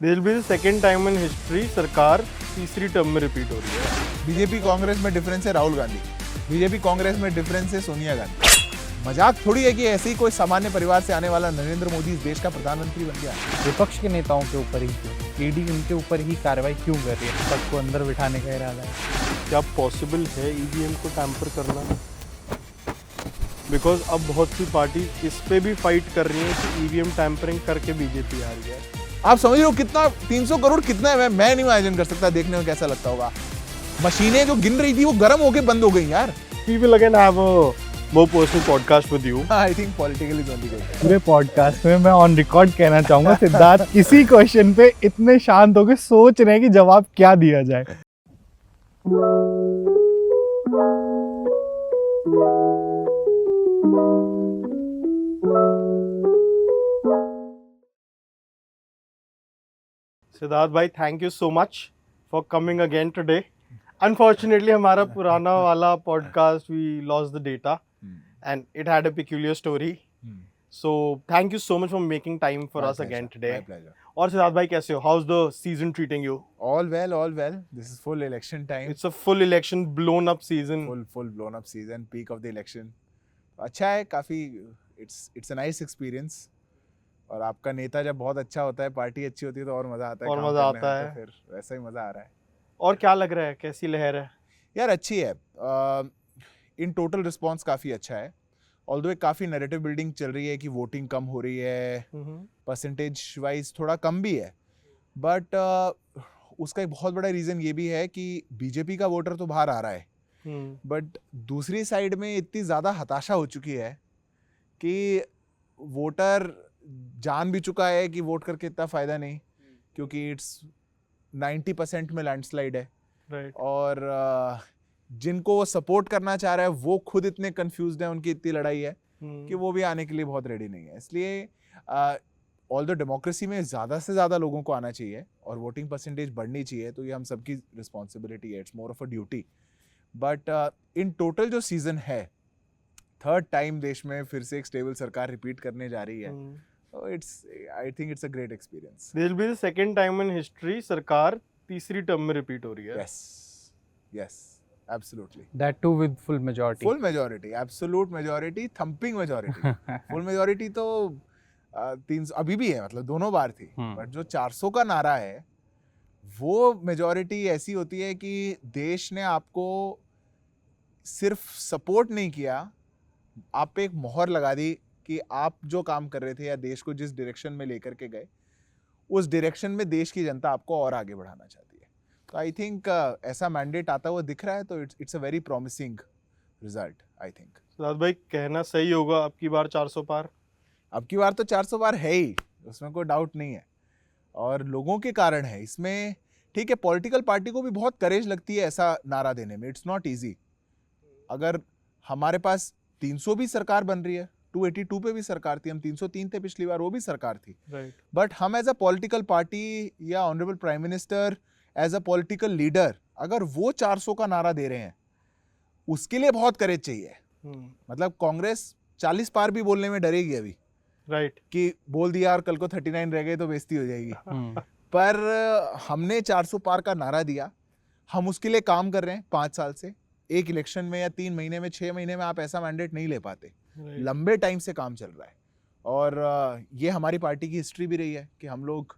This will be the second time in history सरकार तीसरी term में रिपीट हो रही है। बीजेपी कांग्रेस में डिफरेंस है राहुल गांधी, बीजेपी कांग्रेस में डिफरेंस है सोनिया गांधी। मजाक थोड़ी है कि ऐसे ही कोई सामान्य परिवार से आने वाला नरेंद्र मोदी इस देश का प्रधानमंत्री बन गया। विपक्ष के नेताओं के ऊपर ही क्यों, ईडी उनके ऊपर ही कार्रवाई क्यों कर रही है? सबको अंदर बिठाने का इरादा है। क्या पॉसिबल है ईवीएम को टैम्पर करना? बिकॉज अब बहुत सी पार्टी इस पे भी फाइट कर रही है कि ईवीएम टैम्परिंग करके बीजेपी हार गया। आप समझ रहे हो कितना 300 करोड़ कितना है? मैं नहीं इमेजिन कर सकता, देखने में कैसा लगता होगा। मशीनें जो गिन रही थी वो गर्म होके बंद हो गई यार। We will again have a more personal podcast with you. I think political is only good. पूरे पॉडकास्ट में मैं ऑन रिकॉर्ड कहना चाहूंगा सिद्धार्थ किसी क्वेश्चन पे इतने शांत होकर सोच रहे हैं कि जवाब क्या दिया जाए। सिद्धार्थ भाई, thank you so much for coming again today. Unfortunately हमारा पुराना वाला podcast we lost the data and it had a peculiar story, so thank you so much for making time for us again today. और सिद्धार्थ भाई कैसे हो? How is the season treating you? All well. This is full election time. It's a full election blown up season. Full blown up season, peak of the election. अच्छा है काफी। It's a nice experience. और आपका नेता जब बहुत अच्छा होता है, पार्टी अच्छी होती है तो और मजा आता है। और काम मजा करने आता में, है। तो फिर वैसा ही मजा आ रहा है। और क्या लग रहा है, कैसी लहर है? यार अच्छी है। इन टोटल रिस्पॉन्स काफ़ी अच्छा है। ऑल्दो एक काफ़ी नैरेटिव बिल्डिंग चल रही है कि वोटिंग कम हो रही है, परसेंटेज वाइज थोड़ा कम भी है, बट उसका एक बहुत बड़ा रीज़न ये भी है कि बीजेपी का वोटर तो बाहर आ रहा है, बट दूसरी साइड में इतनी ज़्यादा हताशा हो चुकी है कि वोटर जान भी चुका है कि वोट करके इतना फ़ायदा नहीं, क्योंकि इट्स 90% में लैंडस्लाइड है। राइट। और जिनको वो सपोर्ट करना चाह रहा है वो खुद इतने कंफ्यूज्ड है, उनकी इतनी लड़ाई है कि वो भी आने के लिए बहुत रेडी नहीं है। इसलिए ऑल्दो डेमोक्रेसी में ज़्यादा से ज़्यादा लोगों को आना चाहिए और वोटिंग परसेंटेज बढ़नी चाहिए, तो ये हम सबकी रिस्पॉन्सिबिलिटी है। It's more of a duty. But in total जो सीजन है, थर्ड टाइम देश में फिर से एक स्टेबल सरकार रिपीट करने जा रही है। I think it's a great experience. This will be the second time in history सरकार तीसरी टर्म में रिपीट हो रही है। Yes, absolutely. That too with full majority. Full majority, absolute majority, thumping majority. Full majority तो 300 अभी भी है, मतलब दोनों बार थी, बट जो 400 का नारा है वो मेजॉरिटी ऐसी होती है कि देश ने आपको सिर्फ सपोर्ट नहीं किया, आप पे एक मोहर लगा दी कि आप जो काम कर रहे थे या देश को जिस डायरेक्शन में लेकर के गए, उस डायरेक्शन में देश की जनता आपको और आगे बढ़ाना चाहती है। तो आई थिंक ऐसा मैंडेट आता हुआ दिख रहा है, तो it's a very promising result I think. Siddharth भाई, कहना सही होगा अब की बार 400 पार? अब की बार तो 400 पार है ही, उसमें कोई डाउट नहीं है, और लोगों के कारण है इसमें। ठीक है, पॉलिटिकल पार्टी को भी बहुत करेज लगती है ऐसा नारा देने में, इट्स नॉट ईजी। अगर हमारे पास 300 भी सरकार बन रही है, 282 पे भी सरकार थी, हम 303 थे पिछली बार, वो भी सरकार थी, बट हम एज अ पॉलिटिकल पार्टी या honourable prime minister as a political leader अगर वो 400 का नारा दे रहे हैं, उसके लिए बहुत करेज चाहिए। मतलब कांग्रेस 40 पार भी बोलने में डरेगी अभी, राइट, कि बोल दिया और कल को 39 रह गए तो बेइज्जती हो जाएगी। पर हमने 400 पार का नारा दिया, हम उसके लिए काम कर रहे हैं 5 साल से। एक इलेक्शन में या 3 महीने में, 6 महीने में आप ऐसा मैंडेट नहीं ले पाते, लंबे टाइम से काम चल रहा है। और ये हमारी पार्टी की हिस्ट्री भी रही है कि हम लोग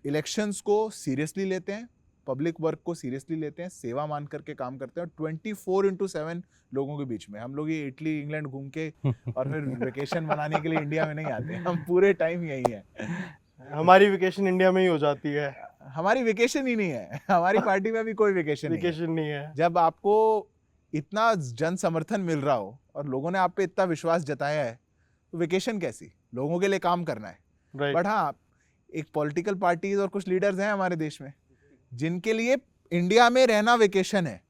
इलेक्शंस को सीरियसली लेते हैं, पब्लिक वर्क को सीरियसली लेते हैं, सेवा मान करके काम करते हैं। 24/7 लोगों के बीच में हम लोग ये इटली इंग्लैंड घूम के और फिर वेकेशन मनाने के लिए इंडिया में नहीं आते, हम पूरे टाइम यही है। हमारी वेकेशन इंडिया में ही हो जाती है। हमारी वेकेशन ही नहीं है, हमारी पार्टी में भी कोई वेकेशन नहीं है। जब आपको इतना जन समर्थन मिल रहा हो और लोगों ने आप पे इतना विश्वास जताया है, तो वेकेशन कैसी? लोगों के लिए काम करना है। बट हाँ, एक पॉलिटिकल पार्टीज और कुछ लीडर्स हैं हमारे देश में जिनके लिए इंडिया में रहना वेकेशन है,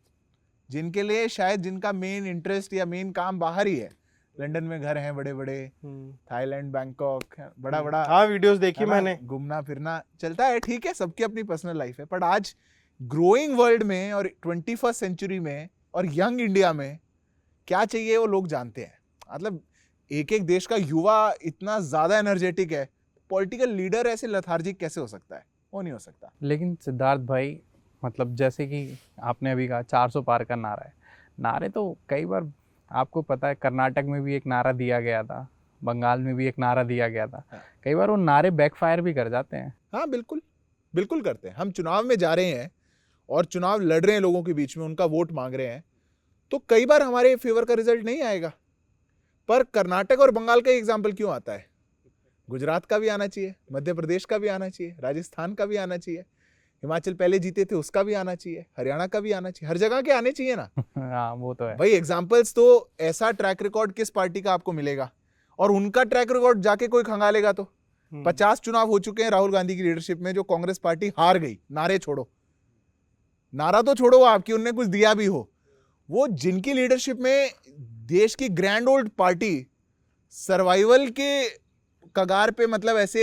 जिनके लिए शायद जिनका मेन इंटरेस्ट या मेन काम बाहर ही है। लंदन में घर हैं बड़े बड़े, थाईलैंड, बैंकॉक, बड़ा बड़ा। हाँ, वीडियोस देखी मैंने। घूमना फिरना चलता है, ठीक है, सबकी अपनी पर्सनल लाइफ है, बट आज ग्रोइंग वर्ल्ड में और 21st सेंचुरी में और यंग इंडिया में क्या चाहिए वो लोग जानते हैं। मतलब एक एक देश का युवा इतना ज्यादा एनर्जेटिक है, पॉलिटिकल लीडर ऐसे लथार्जिक कैसे हो सकता है? वो नहीं हो सकता। लेकिन सिद्धार्थ भाई, मतलब जैसे कि आपने अभी कहा 400 पार का नारा है, नारे तो कई बार आपको पता है कर्नाटक में भी एक नारा दिया गया था, बंगाल में भी एक नारा दिया गया था। हाँ। कई बार वो नारे बैकफायर भी कर जाते हैं। हाँ बिल्कुल, बिल्कुल करते हैं। हम चुनाव में जा रहे हैं और चुनाव लड़ रहे हैं लोगों के बीच में, उनका वोट मांग रहे हैं, तो कई बार हमारे फेवर का रिजल्ट नहीं आएगा। पर कर्नाटक और बंगाल का एग्जाम्पल क्यों आता है? गुजरात का भी आना चाहिए, मध्य प्रदेश का भी आना चाहिए, राजस्थान का भी आना चाहिए, हिमाचल पहले जीते थे उसका भी आना चाहिए, हरियाणा का भी आना चाहिए, हर जगह के आने चाहिए ना। हाँ वो तो है भाई एग्जाम्पल्स तो ऐसा ट्रैक रिकॉर्ड किस पार्टी का आपको मिलेगा? और उनका ट्रैक रिकॉर्ड जाके कोई खंगालेगा तो 50 चुनाव हो चुके हैं राहुल गांधी की लीडरशिप में जो कांग्रेस पार्टी हार गई। नारे छोड़ो, नारा तो छोड़ो आपकी, उनने कुछ दिया भी हो, वो जिनकी लीडरशिप में देश की ग्रैंड ओल्ड पार्टी सर्वाइवल के कगार पे, मतलब ऐसे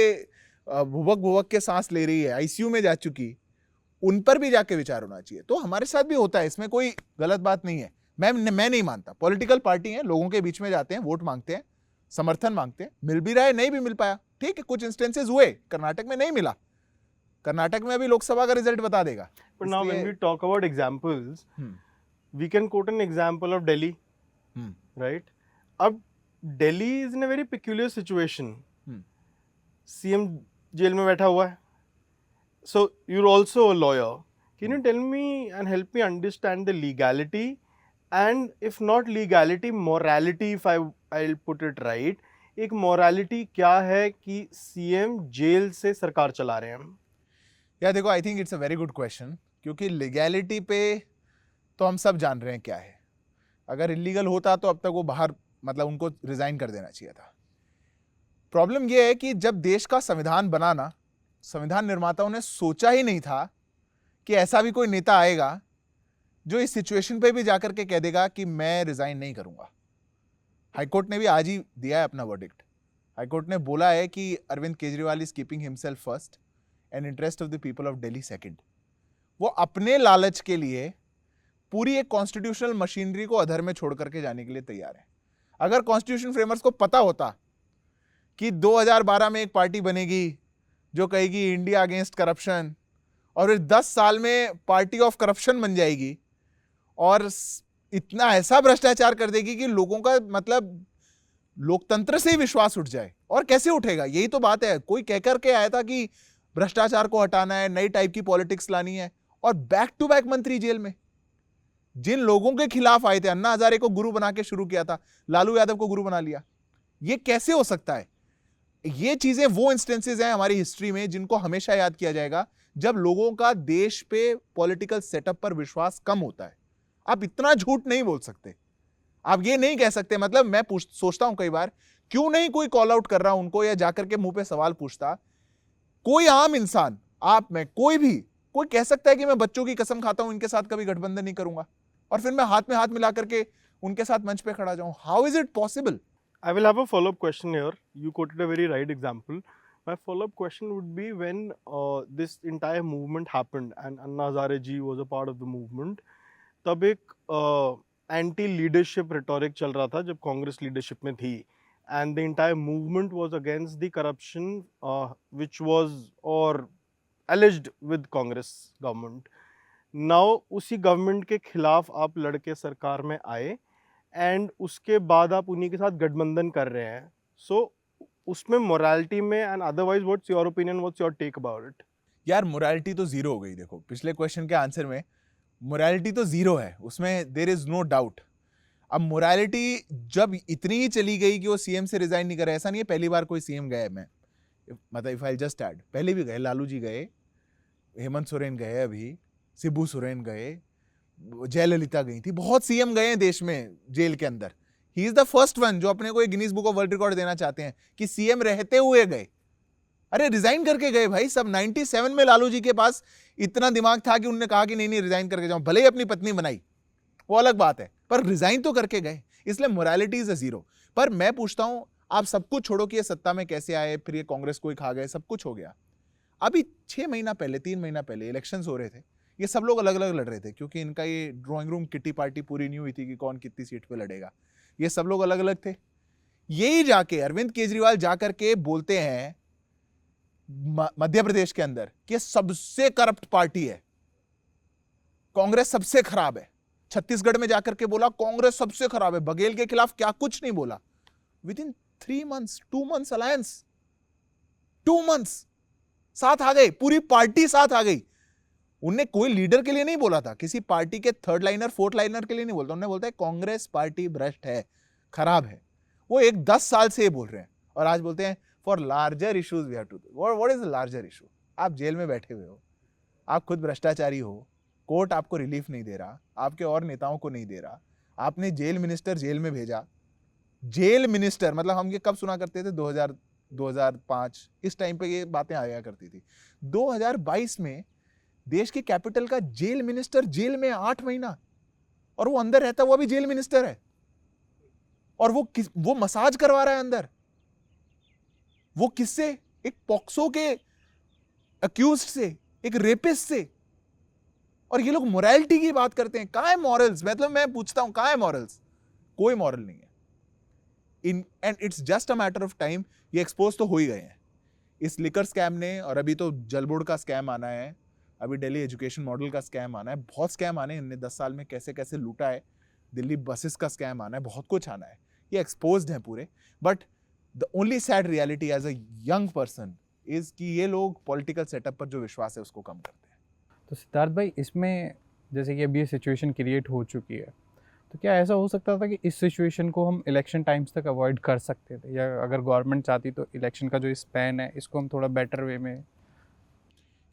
भुवक भुवक के सांस ले रही है, आईसीयू में जा चुकी, उन पर भी जाके विचार होना चाहिए। तो हमारे साथ भी होता है, इसमें कोई गलत बात नहीं है। मैं नहीं मानता। पॉलिटिकल पार्टी है, लोगों के बीच में जाते हैं, वोट मांगते हैं, समर्थन मांगते हैं, मिल भी रहा है, नहीं भी मिल पाया, ठीक है, कुछ इंस्टेंसेस हुए, कर्नाटक में नहीं मिला, कर्नाटक में अभी लोकसभा का रिजल्ट बता देगा। But now when we talk about examples, we can quote an example of Delhi, right? अब Delhi is in a very peculiar situation. CM jail में बैठा हुआ है. So you're also a lawyer. Can you tell me and help me understand the legality and if not legality, morality, if I'll put it right. एक morality क्या है कि CM jail से सरकार चला रहे हैं? यार देखो, I think it's a very good question, क्योंकि लीगैलिटी पे तो हम सब जान रहे हैं क्या है। अगर इलीगल होता तो अब तक वो बाहर, मतलब उनको रिजाइन कर देना चाहिए था। प्रॉब्लम ये है कि जब देश का संविधान बना ना, संविधान निर्माताओं ने सोचा ही नहीं था कि ऐसा भी कोई नेता आएगा जो इस सिचुएशन पे भी जाकर के कह देगा कि मैं रिजाइन नहीं करूंगा। हाईकोर्ट ने भी आज ही दिया है अपना वर्डिक्ट। हाईकोर्ट ने बोला है कि Arvind Kejriwal is keeping himself first and interest of the people of Delhi second. वो अपने लालच के लिए पूरी एक कॉन्स्टिट्यूशनल मशीनरी को अधर में छोड़ करके जाने के लिए तैयार है। अगर कॉन्स्टिट्यूशन फ्रेमर्स को पता होता कि 2012 में एक पार्टी बनेगी जो कहेगी इंडिया अगेंस्ट करप्शन, और फिर 10 साल में पार्टी ऑफ करप्शन बन जाएगी और इतना ऐसा भ्रष्टाचार कर देगी कि लोगों का, मतलब लोकतंत्र से ही विश्वास उठ जाए। और कैसे उठेगा? यही तो बात है। कोई कह करके आया था कि भ्रष्टाचार को हटाना है, नई टाइप की पॉलिटिक्स लानी है, और बैक टू बैक मंत्री जेल में। जिन लोगों के खिलाफ आए थे, अन्ना हजारे को गुरु बना के शुरू किया था, लालू यादव को गुरु बना लिया। ये कैसे हो सकता है? ये चीजें वो इंस्टेंसेस हैं हमारी हिस्ट्री में जिनको हमेशा याद किया जाएगा, जब लोगों का देश पे पॉलिटिकल सेटअप पर विश्वास कम होता है। आप इतना झूठ नहीं बोल सकते। आप ये नहीं कह सकते, मतलब मैं सोचता हूं कई बार, क्यों नहीं कोई कॉल आउट कर रहा उनको, या जाकर के मुंह पे सवाल पूछता। कोई आम इंसान, आप में कोई भी, कोई कह सकता है कि मैं बच्चों की कसम खाता हूं इनके साथ कभी गठबंधन नहीं करूंगा, और फिर मैं हाथ में हाथ मिला करके उनके साथ मंच पे खड़ा जाऊं? How is it possible? I will have a follow-up question here. You quoted a very right example. My follow-up question would be when this entire movement happened and Anna Hazare ji was a part of the movement, तब एक anti-leadership rhetoric चल रहा था जब Congress leadership में थी, and the entire movement was against the corruption which was or alleged with Congress government. Now उसी government के खिलाफ आप लड़के सरकार में आए एंड उसके बाद आप उन्हीं के साथ गठबंधन कर रहे हैं। सो उसमें मोरालिटी में and otherwise what's your opinion, what's your take about it? यार मोरालिटी तो जीरो हो गई। देखो, पिछले क्वेश्चन के आंसर में मोरालिटी तो जीरो है, उसमें देयर इज नो डाउट। अब मोरालिटी जब इतनी ही चली गई कि वो सीएम से रिजाइन नहीं करे, ऐसा नहीं है पहली बार कोई सीएम गए, मैं मतलब इफ आई जस्ट ऐड, पहले भी गए, लालू जी गए, हेमंत सोरेन गए, अभी शिबू सोरेन गए, जयललिता गई थी, बहुत सीएम गए हैं देश में जेल के अंदर। ही इज द फर्स्ट वन जो अपने को एक Guinness book of world record देना चाहते हैं कि सीएम रहते हुए गए। अरे रिजाइन करके गए भाई सब। 97 में लालू जी के पास इतना दिमाग था कि उन्होंने कहा कि नहीं रिजाइन करके जाऊं, भले ही अपनी पत्नी बनाई, वो अलग बात है, पर रिजाइन तो करके गए। इसलिए मोरालिटी इज अ जीरो। पर मैं पूछता हूं, आप सब कुछ छोड़ो कि ये सत्ता में कैसे आए, फिर ये कांग्रेस को ही खा गए, सब कुछ हो गया। अभी 6 महीना पहले, 3 महीना पहले इलेक्शंस हो रहे थे, ये सब लोग अलग अलग लड़ रहे थे, क्योंकि इनका ये ड्राइंग रूम किट्टी पार्टी पूरी नहीं हुई थी कि कौन कितनी सीट पे लड़ेगा। ये सब लोग अलग अलग थे। यही जाके अरविंद केजरीवाल जाकर के बोलते हैं मध्य प्रदेश के अंदर कि ये सबसे करप्ट पार्टी है, कांग्रेस सबसे खराब है। छत्तीसगढ़ में जाकर के बोला कांग्रेस सबसे खराब है, बघेल के खिलाफ क्या कुछ नहीं बोला। With in 3 months 2 months alliance, 2 months साथ आ गई, पूरी पार्टी साथ आ गई। उनने कोई लीडर के लिए नहीं बोला था, किसी पार्टी के 3rd लाइनर 4th लाइनर के लिए नहीं बोलता, उन्होंने बोलता है कांग्रेस पार्टी भ्रष्ट है, खराब है। वो 10 साल से ये बोल रहे हैं और आज बोलते हैं for larger issues we have to do. What is the larger issue? आप जेल में बैठे हुए हो, आप खुद भ्रष्टाचारी हो, कोर्ट आपको रिलीफ नहीं दे रहा, आपके और नेताओं को नहीं दे रहा, आपने जेल मिनिस्टर जेल में भेजा। जेल मिनिस्टर मतलब हम ये कब सुना करते थे? 2005 इस टाइम पे ये बातें आया करती थी। 2022 में देश की कैपिटल का जेल मिनिस्टर जेल में 8 महीना, और वो अंदर रहता, वो अभी जेल मिनिस्टर है, और वो मसाज करवा रहा है अंदर। वो किससे? एक पॉक्सो के अक्यूज्ड से, एक रेपिस्ट से। और ये लोग मोरालिटी की बात करते हैं। कहां है मॉरल्स? मतलब मैं पूछता हूं कहां है मॉरल्स? कोई मॉरल नहीं है। And it's just a matter of time, ये एक्सपोज तो हो ही गए हैं इस लिकर स्कैम ने, और अभी तो जल बोर्ड का स्कैम आना है, अभी दिल्ली एजुकेशन मॉडल का स्कैम आना है, बहुत स्कैम आने हैं। इनने 10 साल में कैसे कैसे लूटा है, दिल्ली बसेस का स्कैम आना है, बहुत कुछ आना है। ये एक्सपोज्ड हैं पूरे। But the only sad reality as a young person is कि ये लोग पॉलिटिकल सेटअप पर जो विश्वास है उसको कम करते हैं। तो सिद्धार्थ भाई, इसमें जैसे कि अभी ये सिचुएशन क्रिएट हो चुकी है, तो क्या ऐसा हो सकता था कि इस सिचुएशन को हम इलेक्शन टाइम्स तक अवॉइड कर सकते थे, या अगर गवर्नमेंट चाहती तो इलेक्शन का जो स्पैन है इसको हम थोड़ा बेटर वे में?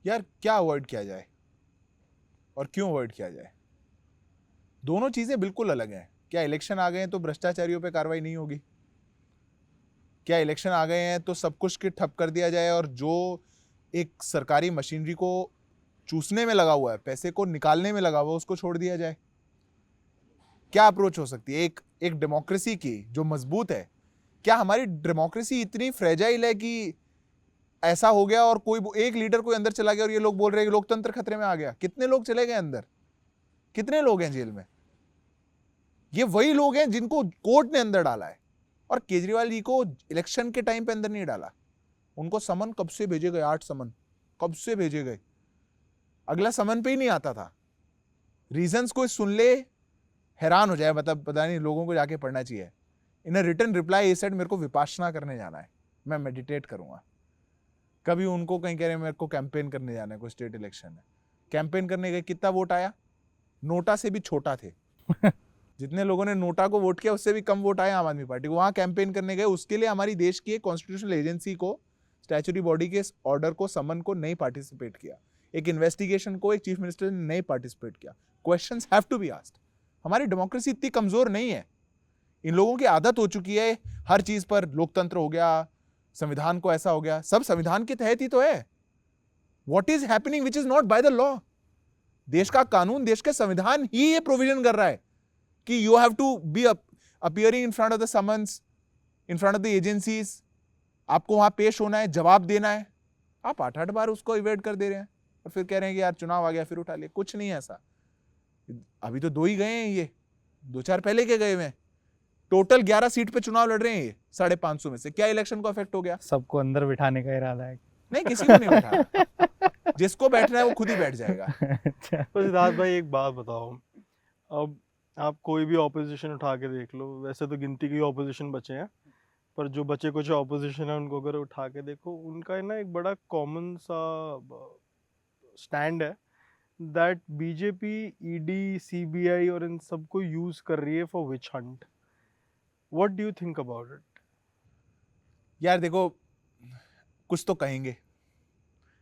यार क्या अवॉइड किया जाए और क्यों अवॉइड किया जाए? दोनों चीजें बिल्कुल अलग हैं। क्या इलेक्शन आ गए हैं तो भ्रष्टाचारियों पे कार्रवाई नहीं होगी? क्या इलेक्शन आ गए हैं तो सब कुछ के ठप कर दिया जाए और जो एक सरकारी मशीनरी को चूसने में लगा हुआ है, पैसे को निकालने में लगा हुआ है, उसको छोड़ दिया जाए? क्या अप्रोच हो सकती है एक डेमोक्रेसी की जो मजबूत है? क्या हमारी डेमोक्रेसी इतनी फ्रेजाइल है कि ऐसा हो गया और कोई एक लीडर कोई अंदर चला गया और ये लोग बोल रहे हैं कि लोकतंत्र खतरे में आ गया? कितने लोग चले गए अंदर? कितने लोग हैं जेल में? ये वही लोग हैं जिनको कोर्ट ने अंदर डाला है, और केजरीवाल जी को इलेक्शन के टाइम पे अंदर नहीं डाला। उनको समन कब से भेजे गए? 8 समन कब से भेजे गए? अगला समन पे ही नहीं आता था। रीजंस कोई सुन ले हैरान हो जाए, मतलब पता नहीं, लोगों को जाके पढ़ना चाहिए। इन रिटर्न रिप्लाई सेड मेरे को विपासना करने जाना है, मैं मेडिटेट करूंगा। कभी उनको कहीं कह रहे मेरे को कैंपेन करने जाना है, कोई स्टेट इलेक्शन है, कैंपेन करने गए, कितना वोट आया? नोटा से भी छोटा थे। जितने लोगों ने नोटा को वोट किया उससे भी कम वोट आए आम आदमी पार्टी को। वहां कैंपेन करने गए, उसके लिए हमारी देश की एक कॉन्स्टिट्यूशनल एजेंसी को, स्टैच्यूटरी बॉडी के ऑर्डर को, समन को नहीं पार्टिसिपेट किया। एक इन्वेस्टिगेशन को एक चीफ मिनिस्टर ने नहीं पार्टिसिपेट किया। Questions have to be asked. हमारी डेमोक्रेसी इतनी कमजोर नहीं है। इन लोगों की आदत हो चुकी है हर चीज पर, लोकतंत्र हो गया, संविधान को ऐसा हो गया, सब संविधान के तहत ही तो है। What is happening which is not by the law? देश का कानून, देश का संविधान ही ये प्रोविजन कर रहा है कि you have to be appearing in front of the summons, in front of the agencies. आपको वहां पेश होना है, जवाब देना है। आप 8-8 बार उसको इवेट कर दे रहे हैं और फिर कह रहे हैं कि यार चुनाव आ गया फिर उठा लिया। कुछ नहीं है ऐसा। अभी तो 2 ही गए हैं, ये 2-4 पहले के गए हुए। टोटल 11 सीट पे चुनाव लड़ रहे हैं ये 550 में से। क्या इलेक्शन को अफेक्ट हो गया? सबको अंदर बिठाने का इरादा है? नहीं, किसी को नहीं बैठा। जिसको बैठना है वो खुद ही बैठ जाएगा। अच्छा। तो सिद्धार्थ भाई एक बात बताओ, अब आप कोई भी ऑपोजिशन उठा के देख लो, वैसे तो गिनती के ऑपोजिशन बचे हैं, पर जो बचे कुछ ऑपोजिशन है उनको अगर उठा के देखो, उनका है ना एक बड़ा कॉमन सा स्टैंड है दैट बीजेपी ईडी सीबीआई और इन सबको यूज कर रही है for witch hunt. What do you think about it? यार देखो, कुछ तो कहेंगे,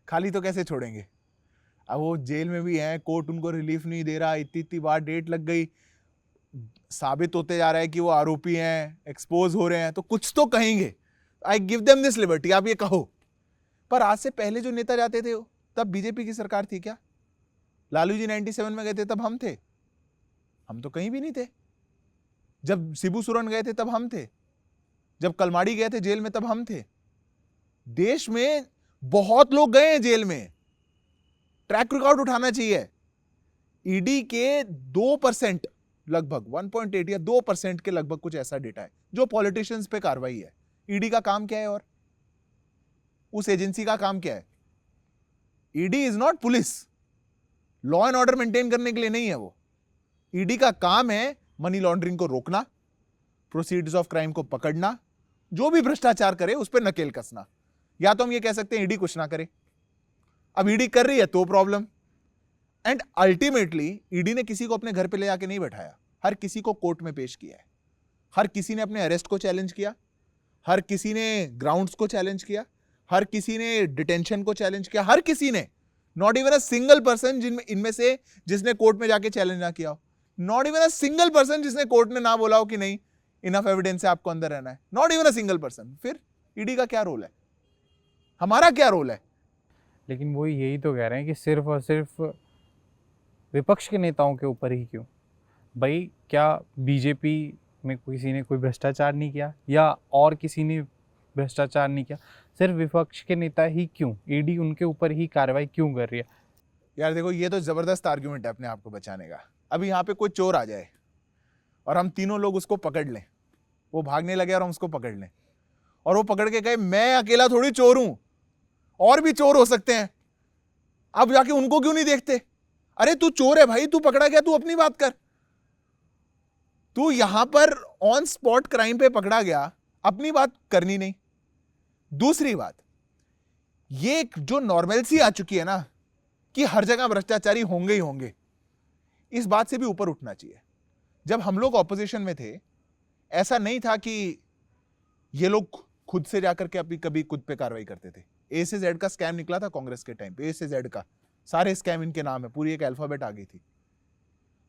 खाली तो कैसे छोड़ेंगे? अब वो जेल में भी हैं, कोर्ट उनको रिलीफ नहीं दे रहा, इतनी बार डेट लग गई, साबित होते जा रहा है कि वो आरोपी हैं, एक्सपोज हो रहे हैं, तो कुछ तो कहेंगे। I give them this liberty, आप ये कहो। पर आज से पहले जो नेता जाते थे तब बीजेपी की सरकार थी क्या? लालू जी 97 में गए थे तब हम थे? हम तो कहीं भी नहीं थे। जब शिबू सोरेन गए थे तब हम थे। जब कलमाड़ी गए थे जेल में तब हम थे। देश में बहुत लोग गए हैं जेल में, ट्रैक रिकॉर्ड उठाना चाहिए। ईडी के 2% लगभग 1.8 या 2% के लगभग कुछ ऐसा डेटा है जो पॉलिटिशियंस पे कार्रवाई है। ईडी का काम क्या है? और उस एजेंसी का काम क्या है? ED is not police, law and order maintain करने के लिए नहीं है वो। ईडी का काम है मनी लॉन्ड्रिंग को रोकना, प्रोसीड्स ऑफ क्राइम को पकड़ना, जो भी भ्रष्टाचार करे उस पर नकेल कसना। या तो हम ये कह सकते हैं ईडी कुछ ना करे, अब ईडी कर रही है तो प्रॉब्लम। एंड अल्टीमेटली ईडी ने किसी को अपने घर पे ले जाके नहीं बैठाया, हर किसी को कोर्ट में पेश किया है। हर किसी ने अपने अरेस्ट को चैलेंज किया, हर किसी ने ग्राउंड्स को चैलेंज किया, हर किसी ने डिटेंशन को चैलेंज किया, हर किसी ने, not even a single person इनमें से जिसने कोर्ट में जाके चैलेंज ना किया हो, not even a single person जिसने कोर्ट ने ना बोला हो कि नहीं इनफ एविडेंस है आपको अंदर रहना है, not even a single person. फिर ईडी का क्या रोल है, हमारा क्या रोल है? लेकिन वो यही तो कह रहे हैं कि सिर्फ और सिर्फ विपक्ष के नेताओं के ऊपर ही क्यों भाई? क्या बीजेपी में किसी ने कोई भ्रष्टाचार नहीं किया या और किसी ने भ्रष्टाचार नहीं किया? सिर्फ विपक्ष के नेता ही क्यों, ईडी उनके ऊपर ही कार्रवाई क्यों कर रही है? यार देखो, ये तो जबरदस्त आर्ग्यूमेंट है अपने आप को बचाने का। अभी यहाँ पे कोई चोर आ जाए और हम तीनों लोग उसको पकड़ लें, वो भागने लगे और हम उसको पकड़ लें, और वो पकड़ के कहे मैं अकेला थोड़ी चोर हूं, और भी चोर हो सकते हैं, अब जाके उनको क्यों नहीं देखते? अरे तू चोर है भाई, तू पकड़ा गया, तू अपनी बात कर। तू यहां पर ऑन स्पॉट क्राइम पे पकड़ा गया, अपनी बात करनी नहीं। दूसरी बात, ये एक जो नॉर्मलसी आ चुकी है ना कि हर जगह भ्रष्टाचारी होंगे ही होंगे, इस बात से भी ऊपर उठना चाहिए। जब हम लोग ऑपोजिशन में थे, ऐसा नहीं था कि ये लोग खुद से जाकर के अपनी कभी खुद पे कार्रवाई करते थे। ए से जेड का स्कैम निकला था कांग्रेस के टाइम पे, ए से जेड का सारे स्कैम इनके नाम है, पूरी एक अल्फाबेट आ गई थी।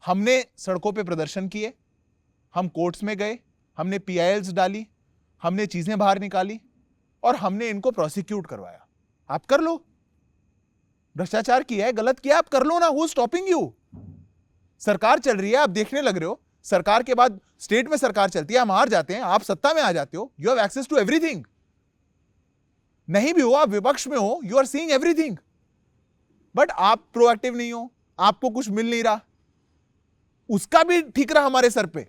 हमने सड़कों पे प्रदर्शन किए, हम कोर्ट्स में गए, हमने पीआईएल्स डाली, हमने चीजें बाहर निकाली और हमने इनको प्रोसिक्यूट करवाया। आप कर लो, भ्रष्टाचार किया है, गलत किया, आप कर लो ना, हु इज स्टॉपिंग यू? सरकार चल रही है, आप देखने लग रहे हो, सरकार के बाद स्टेट में सरकार चलती है, हम हार जाते हैं, आप सत्ता में आ जाते हो, you have access to everything. नहीं भी हो, आप विपक्ष में हो, you are seeing everything, but आप प्रोएक्टिव नहीं हो, आपको कुछ मिल नहीं रहा। उसका भी ठीक रहा हमारे सर पे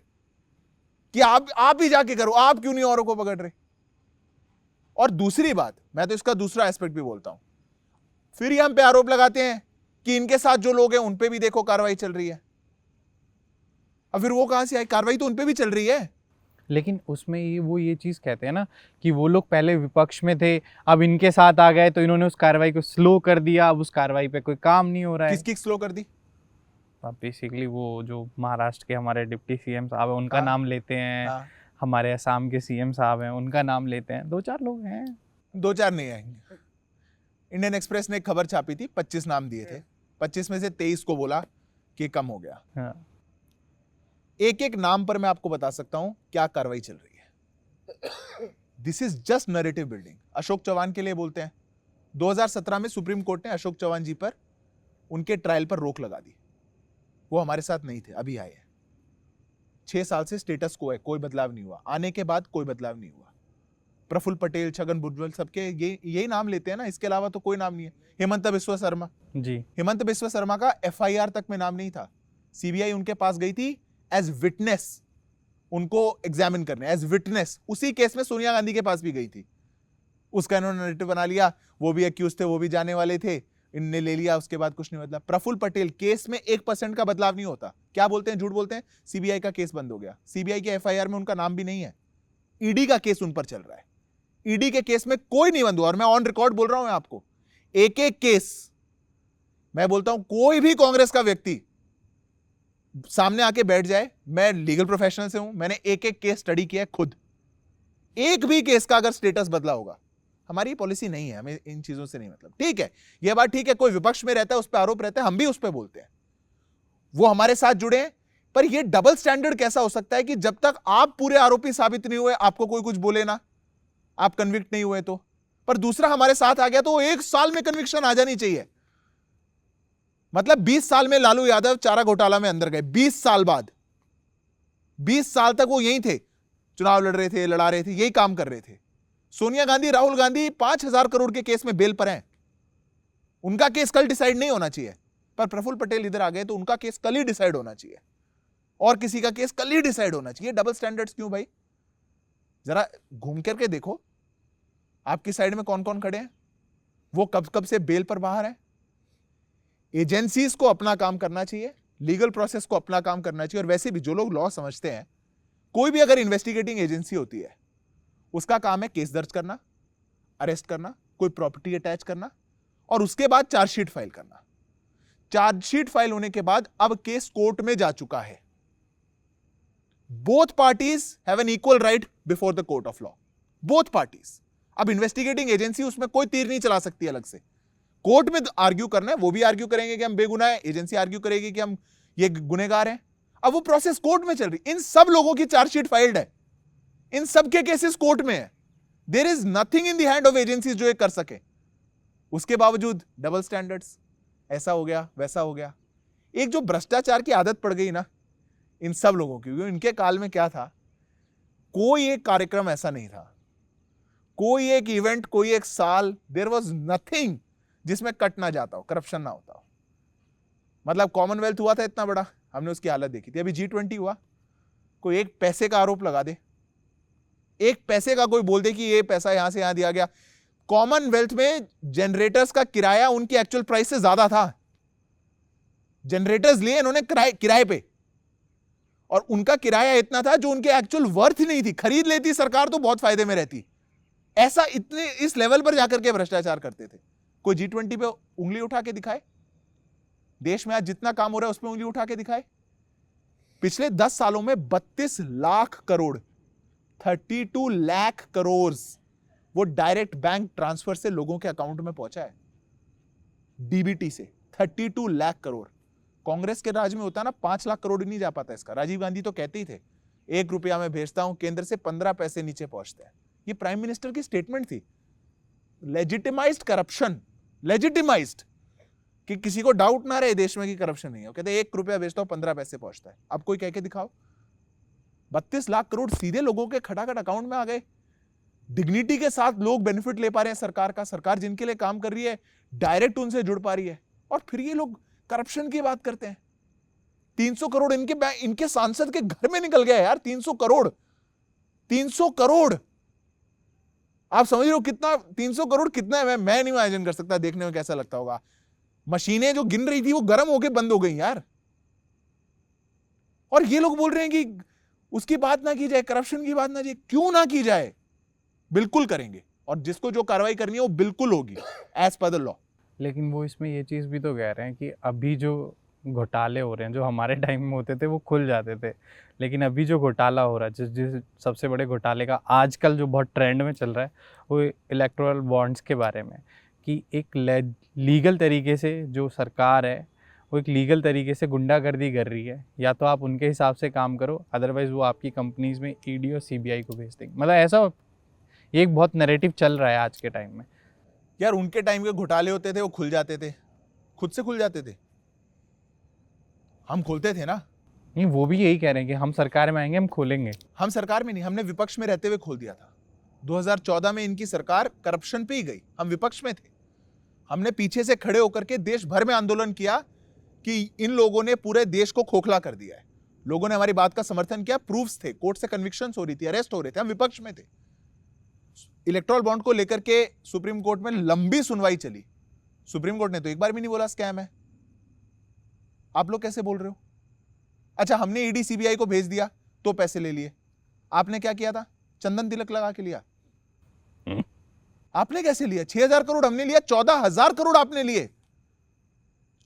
कि आप ही जाके करो, आप क्यों नहीं औरों को पकड़ रहे? और दूसरी बात, मैं तो इसका दूसरा एस्पेक्ट भी बोलता हूं, फिर ये हम पे आरोप लगाते हैं कि इनके साथ जो लोग हैं उन पे भी देखो कार्रवाई चल रही है। अब फिर वो कहां से आई? कार्रवाई तो उन पे भी चल रही है। लेकिन उसमें ये चीज़ कहते हैं ना कि वो लोग पहले विपक्ष में थे, अब इनके साथ आ गए तो इन्होंने उस कार्रवाई को स्लो कर दिया, अब उस कार्रवाई पे कोई काम नहीं हो रहा है। किसकी स्लो कर दी? अब बेसिकली वो जो महाराष्ट्र के हमारे डिप्टी सीएम साहब हैं उनका नाम लेते हैं, हमारे असम के सीएम साहब हैं उनका नाम लेते हैं, 2-4 लोग हैं। 2-4 नहीं आएंगे। इंडियन एक्सप्रेस ने एक खबर छापी थी, 25 नाम दिए थे, 25 में से 23 को बोला कि कम हो गया। हाँ। एक एक नाम पर मैं आपको बता सकता हूं क्या कार्रवाई चल रही है। This is just narrative building. Ashok Chavan के लिए बोलते हैं, 2017 में सुप्रीम कोर्ट ने अशोक चौहान जी पर उनके ट्रायल पर रोक लगा दी। वो हमारे साथ नहीं थे, अभी आए हैं। 6 साल से स्टेटस को है, कोई बदलाव नहीं हुआ, आने के बाद कोई बदलाव नहीं हुआ। प्रफुल्ल पटेल, छगन भुजबल, सबके यही नाम लेते हैं ना, इसके अलावा तो कोई नाम नहीं है। हेमंत बिस्वा शर्मा जी, हेमंत बिस्वा शर्मा का एफआईआर तक में नाम नहीं था। सीबीआई उनके पास गई थी एज विटनेस, उनको एग्जामिन करने एज विटनेस। उसी केस में सोनिया गांधी के पास भी गई थी, उसका इन्होंने नैरेटिव बना लिया, वो भी एक्यूज थे, वो भी जाने वाले थे, इनने ले लिया, उसके बाद कुछ नहीं बदला। प्रफुल्ल पटेल केस में 1% का बदलाव नहीं होता। क्या बोलते हैं? झूठ बोलते हैं। सीबीआई का केस बंद हो गया, सीबीआई के एफआईआर में उनका नाम भी नहीं है, ईडी का केस उन पर चल रहा है। ईडी के केस में कोई नहीं बंद हुआ, और मैं ऑन रिकॉर्ड बोल रहा हूं आपको, एक एक केस मैं बोलता हूं, कोई भी कांग्रेस का व्यक्ति सामने आके बैठ जाए, मैं लीगल प्रोफेशनल से हूं, मैंने एक एक केस स्टडी किया है खुद, एक भी केस का अगर स्टेटस बदला होगा। हमारी पॉलिसी नहीं है, हमें इन चीजों से नहीं मतलब। ठीक है, यह बात ठीक है, कोई विपक्ष में रहता है, उस पर आरोप रहता है, हम भी उस पर बोलते हैं, वो हमारे साथ जुड़े हैं। पर यह डबल स्टैंडर्ड कैसा हो सकता है कि जब तक आप पूरे आरोपी साबित नहीं हुए, आपको कोई कुछ बोले ना, आप कन्विक्ट नहीं हुए तो, पर दूसरा हमारे साथ आ गया तो 1 साल में कन्विक्शन आ जानी चाहिए। मतलब 20 साल में लालू यादव चारा घोटाला में अंदर गए, 20 साल बाद, 20 साल तक वो यहीं थे, चुनाव लड़ रहे थे, लड़ा रहे थे, यही काम कर रहे थे। सोनिया गांधी, राहुल गांधी 5,000 करोड़ के केस में बेल पर हैं, उनका केस कल डिसाइड नहीं होना चाहिए। पर प्रफुल्ल पटेल इधर आ गए तो उनका केस कल ही डिसाइड होना चाहिए, और किसी का केस कल ही डिसाइड होना चाहिए। डबल स्टैंडर्ड्स क्यों भाई? जरा घूम करके देखो, आपकी साइड में कौन कौन खड़े हैं, वो कब कब से बेल पर बाहर है। एजेंसीज को अपना काम करना चाहिए, लीगल प्रोसेस को अपना काम करना चाहिए। और वैसे भी जो लोग लॉ समझते हैं, कोई भी अगर इन्वेस्टिगेटिंग एजेंसी होती है, उसका काम है केस दर्ज करना, अरेस्ट करना, कोई प्रॉपर्टी अटैच करना और उसके बाद चार्जशीट फाइल करना। चार्जशीट फाइल होने के बाद अब केस कोर्ट में जा चुका है। Both parties have an equal right before the court of law, both parties. अब इन्वेस्टिगेटिंग एजेंसी उसमें कोई तीर नहीं चला सकती अलग से। कोर्ट में आर्ग्यू करना है, वो भी आर्ग्यू करेंगे कि हम बेगुनाह है, एजेंसी आर्ग्यू करेगी कि हम ये गुनहगार हैं। अब वो प्रोसेस कोर्ट में चल रही, इन सब लोगों की चार्जशीट फाइल्ड है, इन सब के केसेस कोर्ट में है। There is nothing in the hand of agencies जो ये कर सके। उसके बावजूद डबल स्टैंडर्ड्स, ऐसा हो गया वैसा हो गया। एक जो भ्रष्टाचार की आदत पड़ गई ना इन सब लोगों की, इनके काल में क्या था, कोई एक कार्यक्रम ऐसा नहीं था, कोई एक इवेंट, कोई एक साल, देयर वाज नथिंग जिसमें कट ना जाता हो, करप्शन ना होता हो। मतलब कॉमनवेल्थ हुआ था इतना बड़ा, हमने उसकी हालत देखी थी। अभी G20 हुआ, कोई एक पैसे का आरोप लगा दे, एक पैसे का कोई बोल दे कि ये पैसा यहां से यहां दिया गया। कॉमनवेल्थ में जनरेटर्स का किराया उनकी एक्चुअल प्राइस से ज्यादा था। जनरेटर्स लिए इन्होंने किराए पे, और उनका किराया इतना था जो उनके एक्चुअल वर्थ नहीं थी। खरीद लेती सरकार तो बहुत फायदे में रहती। ऐसा इतने इस लेवल पर जाकर के भ्रष्टाचार करते थे। कोई G20 पे उंगली उठा के दिखाए, देश में आज जितना काम हो रहा है उस पर उंगली उठा के दिखाए। पिछले 10 सालों में 32 लाख करोड़, 32 लाख करोड़ वो डायरेक्ट बैंक ट्रांसफर से लोगों के अकाउंट में पहुंचा है, डीबीटी से 32 लाख करोड़। कांग्रेस के राज में होता ना 5 लाख करोड़ ही नहीं जा पाता इसका। राजीव गांधी तो कहते ही थे 1 रुपया मैं भेजता हूं केंद्र से, 15 पैसे नीचे पहुंचते हैं। ये प्राइम मिनिस्टर की स्टेटमेंट थी। लेजिटिमाइज्ड करप्शन, लेजिटिमाइज्ड, कि किसी को डाउट ना रहे देश में कि करप्शन नहीं है। कहते 1 रुपया भेजता हूं 15 पैसे पहुंचता है। अब कोई कह के दिखाओ। 32 लाख करोड़ सीधे लोगों के खटाखट अकाउंट में आ गए। डिग्निटी के साथ लोग बेनिफिट ले पा रहे हैं सरकार का। सरकार जिनके लिए काम कर रही है डायरेक्ट उनसे जुड़ पा रही है। और फिर ये लोग करप्शन की बात करते हैं। 300 करोड़ इनके सांसद के घर में निकल गया यार। 300 करोड़, 300 करोड़। आप समझ रहे हो कितना 300 करोड़ कितना है? मैं नहीं इमेजिन कर सकता देखने में कैसा लगता होगा। मशीनें जो गिन रही थी वो गर्म होके बंद हो गई यार। और ये लोग बोल रहे हैं कि उसकी बात ना की जाए, करप्शन की बात ना की। क्यों ना की जाए? बिल्कुल करेंगे, और जिसको जो कार्रवाई करनी है वो बिल्कुल होगी एज पर द लॉ। लेकिन वो इसमें ये चीज़ भी तो कह रहे हैं कि अभी जो घोटाले हो रहे हैं, जो हमारे टाइम में होते थे वो खुल जाते थे, लेकिन अभी जो घोटाला हो रहा है, जिस सबसे बड़े घोटाले का आजकल जो बहुत ट्रेंड में चल रहा है वो इलेक्टोरल बॉन्ड्स के बारे में, कि एक लीगल तरीके से जो सरकार है वो एक लीगल तरीके से गुंडागर्दी कर रही है। या तो आप उनके हिसाब से काम करो, अदरवाइज़ वो आपकी कंपनीज में ईडी और सीबीआई को भेज देंगे। मतलब ऐसा ये एक बहुत नैरेटिव चल रहा है आज के टाइम में। यार उनके टाइम के घोटाले होते थे वो खुल जाते थे, खुद से खुल जाते थे। हम खोलते थे ना। नहीं, वो भी यही कह रहे हैं कि हम सरकार में आएंगे, हम खोलेंगे। हम सरकार में नहीं, हमने विपक्ष में रहते हुए खोल दिया था। 2014 में इनकी सरकार करप्शन पे ही गई, हम विपक्ष में थे। हमने पीछे से खड़े होकर के देश भर में आंदोलन किया कि इन लोगों ने पूरे देश को खोखला कर दिया है। लोगों ने हमारी बात का समर्थन किया, प्रूफ्स थे, कोर्ट से कन्विक्शंस हो रही थी, अरेस्ट हो रहे थे, हम विपक्ष में थे। इलेक्टोरल बॉन्ड को लेकर के सुप्रीम कोर्ट में लंबी सुनवाई चली। सुप्रीम कोर्ट ने तो एक बार भी नहीं बोला स्कैम है। आप लोग कैसे बोल रहे हो? अच्छा, हमने ईडी सीबीआई को भेज दिया तो पैसे ले लिए। आपने क्या किया था? चंदन तिलक लगा के लिया। आपने कैसे लिया? 6,000 करोड़ हमने लिया, 14,000 करोड़ आपने लिए।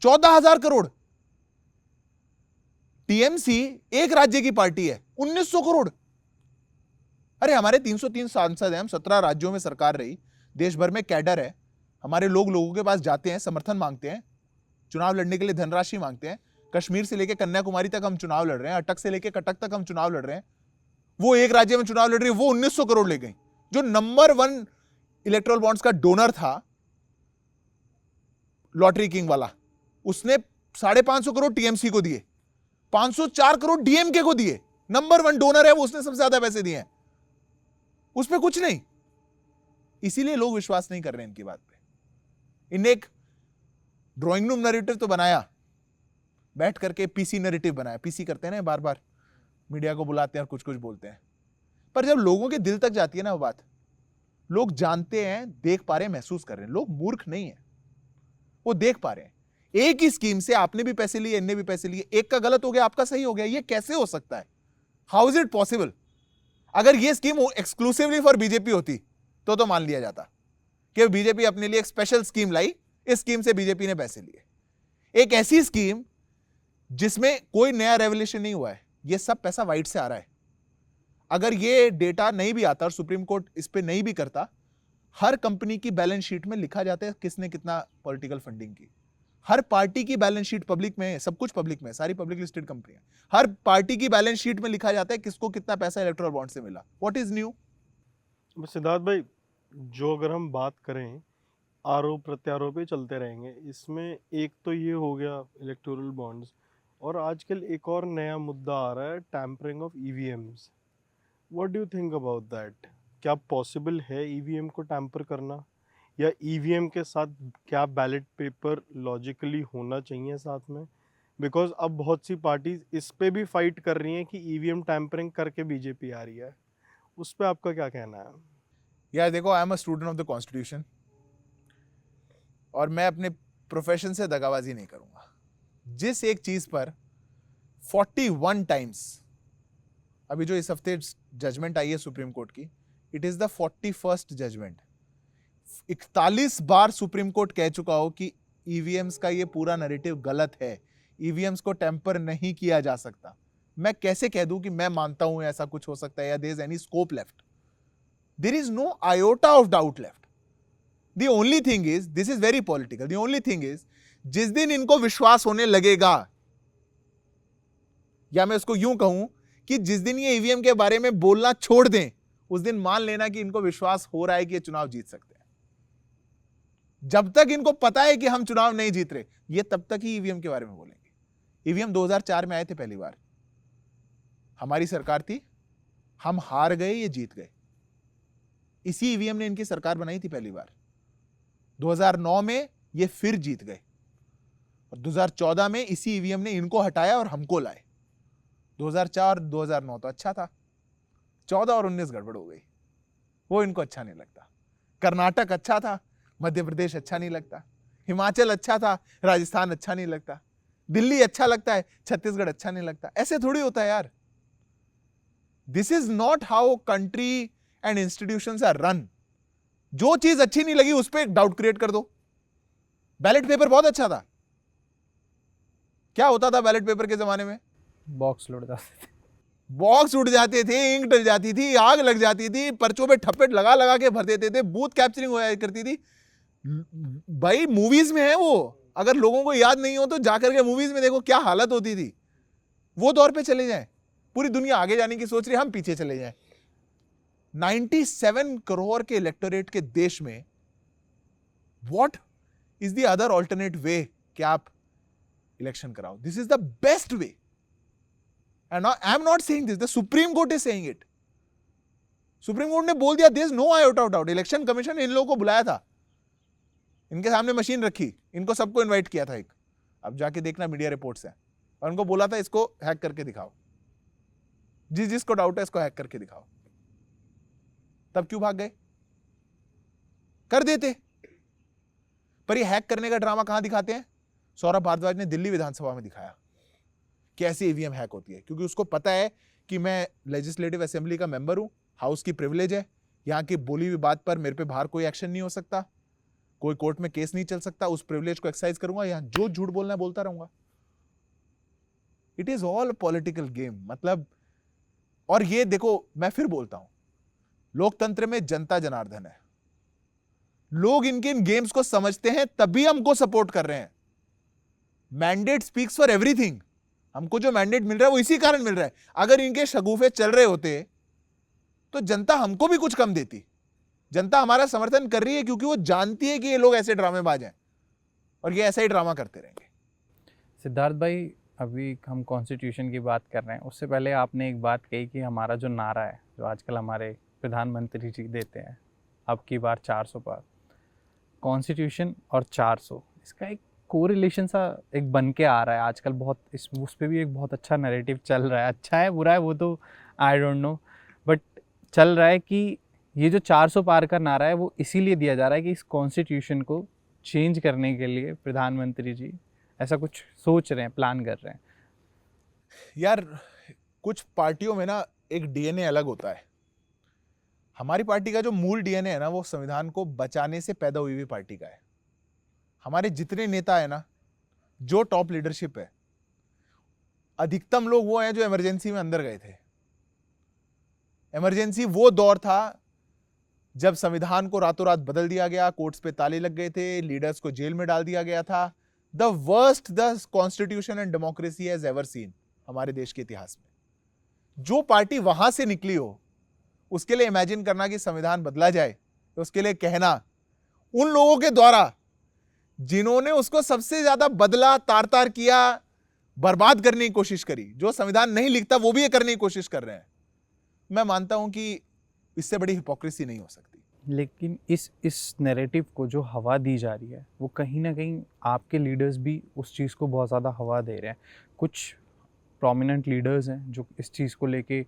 14,000 करोड़। टीएमसी एक राज्य की पार्टी है, 1,900 करोड़। अरे हमारे 303 सांसद हैं, हम 17 राज्यों में सरकार रही, देश भर में कैडर है। हमारे लोगों के पास जाते हैं, समर्थन मांगते हैं, चुनाव लड़ने के लिए धनराशि मांगते हैं। कश्मीर से लेकर कन्याकुमारी तक हम चुनाव लड़ रहे हैं, अटक से लेकर कटक तक हम चुनाव लड़ रहे हैं। वो एक राज्य में चुनाव लड़ रही है, वो 1,900 करोड़ ले गई। जो नंबर 1 इलेक्टोरल बॉन्ड्स का डोनर था, लॉटरी किंग वाला, उसने 550 करोड़ टीएमसी को दिए, 504 करोड़ डीएमके को दिए। नंबर 1 डोनर है वो, उसने सबसे ज्यादा पैसे दिए हैं। उस पर कुछ नहीं। इसीलिए लोग विश्वास नहीं कर रहे इनकी बात पे। इनने एक ड्राइंग रूम नैरेटिव तो बनाया, बैठ करके पीसी नैरेटिव बनाया। पीसी करते हैं ना, बार बार मीडिया को बुलाते हैं और कुछ कुछ बोलते हैं, पर जब लोगों के दिल तक जाती है ना वो बात, लोग जानते हैं, देख पा रहे हैं, महसूस कर रहे हैं। लोग मूर्ख नहीं है, वो देख पा रहे हैं। एक ही स्कीम से आपने भी पैसे लिए, इनने भी पैसे लिए, एक का गलत हो गया, आपका सही हो गया। ये कैसे हो सकता है? How is it possible? अगर ये स्कीम एक्सक्लूसिवली फॉर बीजेपी होती तो मान लिया जाता कि बीजेपी अपने लिए एक स्पेशल स्कीम लाई, इस स्कीम से बीजेपी ने पैसे लिए। एक ऐसी स्कीम जिसमें कोई नया रेवोल्यूशन नहीं हुआ है, ये सब पैसा वाइट से आ रहा है। अगर ये डेटा नहीं भी आता और सुप्रीम कोर्ट इस पे नहीं भी करता, हर कंपनी की बैलेंस शीट में लिखा जाता है किसने कितना पॉलिटिकल फंडिंग की। हर पार्टी की बैलेंस शीट पब्लिक में है, सब कुछ पब्लिक में है, सारी पब्लिक लिस्टेड कंपनियां। हर पार्टी की बैलेंस शीट में लिखा जाता है किसको कितना पैसा इलेक्टोरल बॉन्ड से मिला। What is new? सिद्धार्थ भाई, जो अगर हम बात करें, आरोप प्रत्यारोप ही चलते रहेंगे। इसमें एक तो ये हो गया इलेक्टोरल बॉन्ड्स, और आजकल एक और नया मुद्दा आ रहा है, tampering of EVMs. What do you think about that? क्या पॉसिबल है ईवीएम को टैम्पर करना, या ईवीएम के साथ क्या बैलेट पेपर लॉजिकली होना चाहिए साथ में? बिकॉज अब बहुत सी पार्टीज इस पे भी फाइट कर रही हैं कि ईवीएम टैम्परिंग करके बीजेपी आ रही है। उस पे आपका क्या कहना है? यार देखो, आई am a student of the constitution, और मैं अपने प्रोफेशन से दगाबाजी नहीं करूंगा। जिस एक चीज पर 41 टाइम्स, अभी जो इस हफ्ते जजमेंट आई है सुप्रीम कोर्ट की, it is the 41st judgment. 41 बार सुप्रीम कोर्ट कह चुका हो कि ईवीएम्स का ये पूरा नैरेटिव गलत है, ईवीएम्स को टेम्पर नहीं किया जा सकता। मैं कैसे कह दूं कि मैं मानता हूं ऐसा कुछ हो सकता है, या there is any scope left? There is no iota of doubt left. The only thing is, this is very political, the only thing is, जिस दिन इनको विश्वास होने लगेगा, या मैं उसको यूं कहूं कि जिस दिन ये ईवीएम के बारे में बोलना छोड़ दें, उस दिन मान लेना कि इनको विश्वास हो रहा है कि ये चुनाव जीत सकते हैं। जब तक इनको पता है कि हम चुनाव नहीं जीत रहे, ये तब तक ही ईवीएम के बारे में बोलेंगे। ईवीएम 2004 में आए थे पहली बार, हमारी सरकार थी, हम हार गए, ये जीत गए। इसी ईवीएम ने इनकी सरकार बनाई थी पहली बार। 2009 में ये फिर जीत गए, और 2014 में इसी ईवीएम ने इनको हटाया और हमको लाए। 2004 2009 तो अच्छा था, 14 और 19 गड़बड़ हो गई, वो इनको अच्छा नहीं लगता। कर्नाटक अच्छा था, मध्य प्रदेश अच्छा नहीं लगता, हिमाचल अच्छा था, राजस्थान अच्छा नहीं लगता, दिल्ली अच्छा लगता है, छत्तीसगढ़ अच्छा नहीं लगता। ऐसे थोड़ी होता है यार। This is not how country and institutions are run. जो चीज अच्छी नहीं लगी उस पर एक डाउट क्रिएट कर दो। बैलेट पेपर बहुत अच्छा था, क्या होता था बैलेट पेपर के जमाने में? बॉक्स लुट जाते थे, बॉक्स उड़ जाते थे, इंक डल जाती थी, आग लग जाती थी, पर्चों पे ठप्पे लगा लगा के भर देते थे, बूथ कैप्चरिंग हो करती थी। भाई मूवीज में है वो, अगर लोगों को याद नहीं हो तो जाकर के मूवीज में देखो क्या हालत होती थी। वो दौर पे चले जाएं, पूरी दुनिया आगे जाने की सोच रही है, हम पीछे चले जाएं। 97 करोड़ के इलेक्टोरेट के देश में what is the other alternate way कि आप इलेक्शन कराओ? This is the best way, and I am not saying this, the supreme court is saying it. Supreme court ने बोल दिया, there is no iota of doubt. Election commission ने इन लोगों को बुलाया था, इनके सामने मशीन रखी, इनको सबको इनवाइट किया था एक, अब जाके देखना मीडिया रिपोर्ट्स हैं, और उनको बोला था इसको हैक करके दिखाओ, जिसको डाउट है इसको हैक करके दिखाओ। तब क्यों भाग गए? कर देते। पर ये हैक करने का ड्रामा कहां दिखाते हैं? सौरभ भारद्वाज ने दिल्ली विधानसभा में दिखाया कैसे ईवीएम हैक होती है, क्योंकि उसको पता है कि मैं लेजिस्लेटिव असेंबली का मेंबर हूं, हाउस की प्रिविलेज है, यहां की बोली हुई बात पर मेरे पे बाहर कोई एक्शन नहीं हो सकता, कोई कोर्ट में केस नहीं चल सकता, उस प्रिविलेज को एक्सरसाइज करूंगा, यहां जो झूठ बोलना है बोलता रहूंगा। It is all political game. मतलब, और ये देखो, मैं फिर बोलता हूं, लोकतंत्र में जनता जनार्दन है, लोग इनके इन गेम्स को समझते हैं तभी हमको सपोर्ट कर रहे हैं। Mandate speaks for everything. हमको जो मैंडेट मिल रहा है वो इसी कारण मिल रहा है। अगर इनके शगुफे चल रहे होते तो जनता हमको भी कुछ कम देती। जनता हमारा समर्थन कर रही है क्योंकि वो जानती है कि ये लोग ऐसे ड्रामेबाज हैं और ये ऐसा ही ड्रामा करते रहेंगे। सिद्धार्थ भाई, अभी हम कॉन्स्टिट्यूशन की बात कर रहे हैं, उससे पहले आपने एक बात कही कि हमारा जो नारा है, जो आजकल हमारे प्रधानमंत्री जी देते हैं, अब की बार 400 पार, कॉन्स्टिट्यूशन और 400, इसका एक कोरिलेशन सा एक बन के आ रहा है आजकल। बहुत उस पर भी एक बहुत अच्छा नैरेटिव चल रहा है। अच्छा है बुरा है वो तो आई डोंट नो, बट चल रहा है कि ये जो 400 पार का नारा है वो इसीलिए दिया जा रहा है कि इस कॉन्स्टिट्यूशन को चेंज करने के लिए प्रधानमंत्री जी ऐसा कुछ सोच रहे हैं, प्लान कर रहे हैं। यार कुछ पार्टियों में ना एक डीएनए अलग होता है। हमारी पार्टी का जो मूल डीएनए है ना, वो संविधान को बचाने से पैदा हुई हुई पार्टी का है। हमारे जितने नेता है ना, जो टॉप लीडरशिप है, अधिकतम लोग वो हैं जो इमरजेंसी में अंदर गए थे। इमरजेंसी वो दौर था जब संविधान को रातों रात बदल दिया गया, कोर्ट्स पे ताले लग गए थे, लीडर्स को जेल में डाल दिया गया था। The worst the constitution and democracy has ever seen हमारे देश के इतिहास में। जो पार्टी वहां से निकली हो, उसके लिए इमेजिन करना कि संविधान बदला जाए, तो उसके लिए कहना उन लोगों के द्वारा जिन्होंने उसको सबसे ज्यादा बदला, तार तार किया, बर्बाद करने की कोशिश करी। जो संविधान नहीं लिखता वो भी ये करने की कोशिश कर रहे हैं। मैं मानता हूं कि इससे बड़ी हिपोक्रेसी नहीं हो सकती। लेकिन इस नैरेटिव को जो हवा दी जा रही है वो कहीं ना कहीं आपके लीडर्स भी उस चीज़ को बहुत ज़्यादा हवा दे रहे हैं। कुछ प्रोमिनेंट लीडर्स हैं जो इस चीज़ को लेके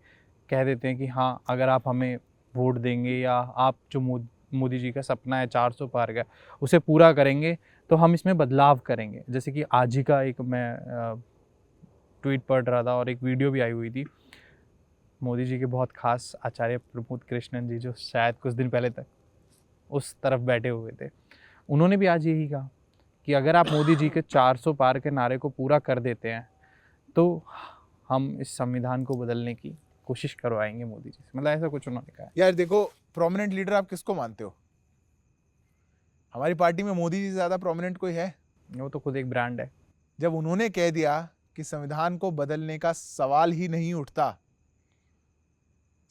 कह देते हैं कि हाँ, अगर आप हमें वोट देंगे या आप जो मोदी जी का सपना है 400 पार का, उसे पूरा करेंगे तो हम इसमें बदलाव करेंगे। जैसे कि आज ही का एक मैं ट्वीट पढ़ रहा था और एक वीडियो भी आई हुई थी। मोदी जी के बहुत खास आचार्य प्रमोद कृष्णन जी, जो शायद कुछ दिन पहले तक उस तरफ बैठे हुए थे, उन्होंने भी आज यही कहा कि अगर आप मोदी जी के 400 पार के नारे को पूरा कर देते हैं तो हम इस संविधान को बदलने की कोशिश करवाएंगे मोदी जी से। मतलब ऐसा कुछ उन्होंने कहा। यार देखो, प्रोमिनेंट लीडर आप किसको मानते हो? हमारी पार्टी में मोदी जी से ज्यादा प्रोमिनेंट कोई है? वो तो खुद एक ब्रांड है। जब उन्होंने कह दिया कि संविधान को बदलने का सवाल ही नहीं उठता,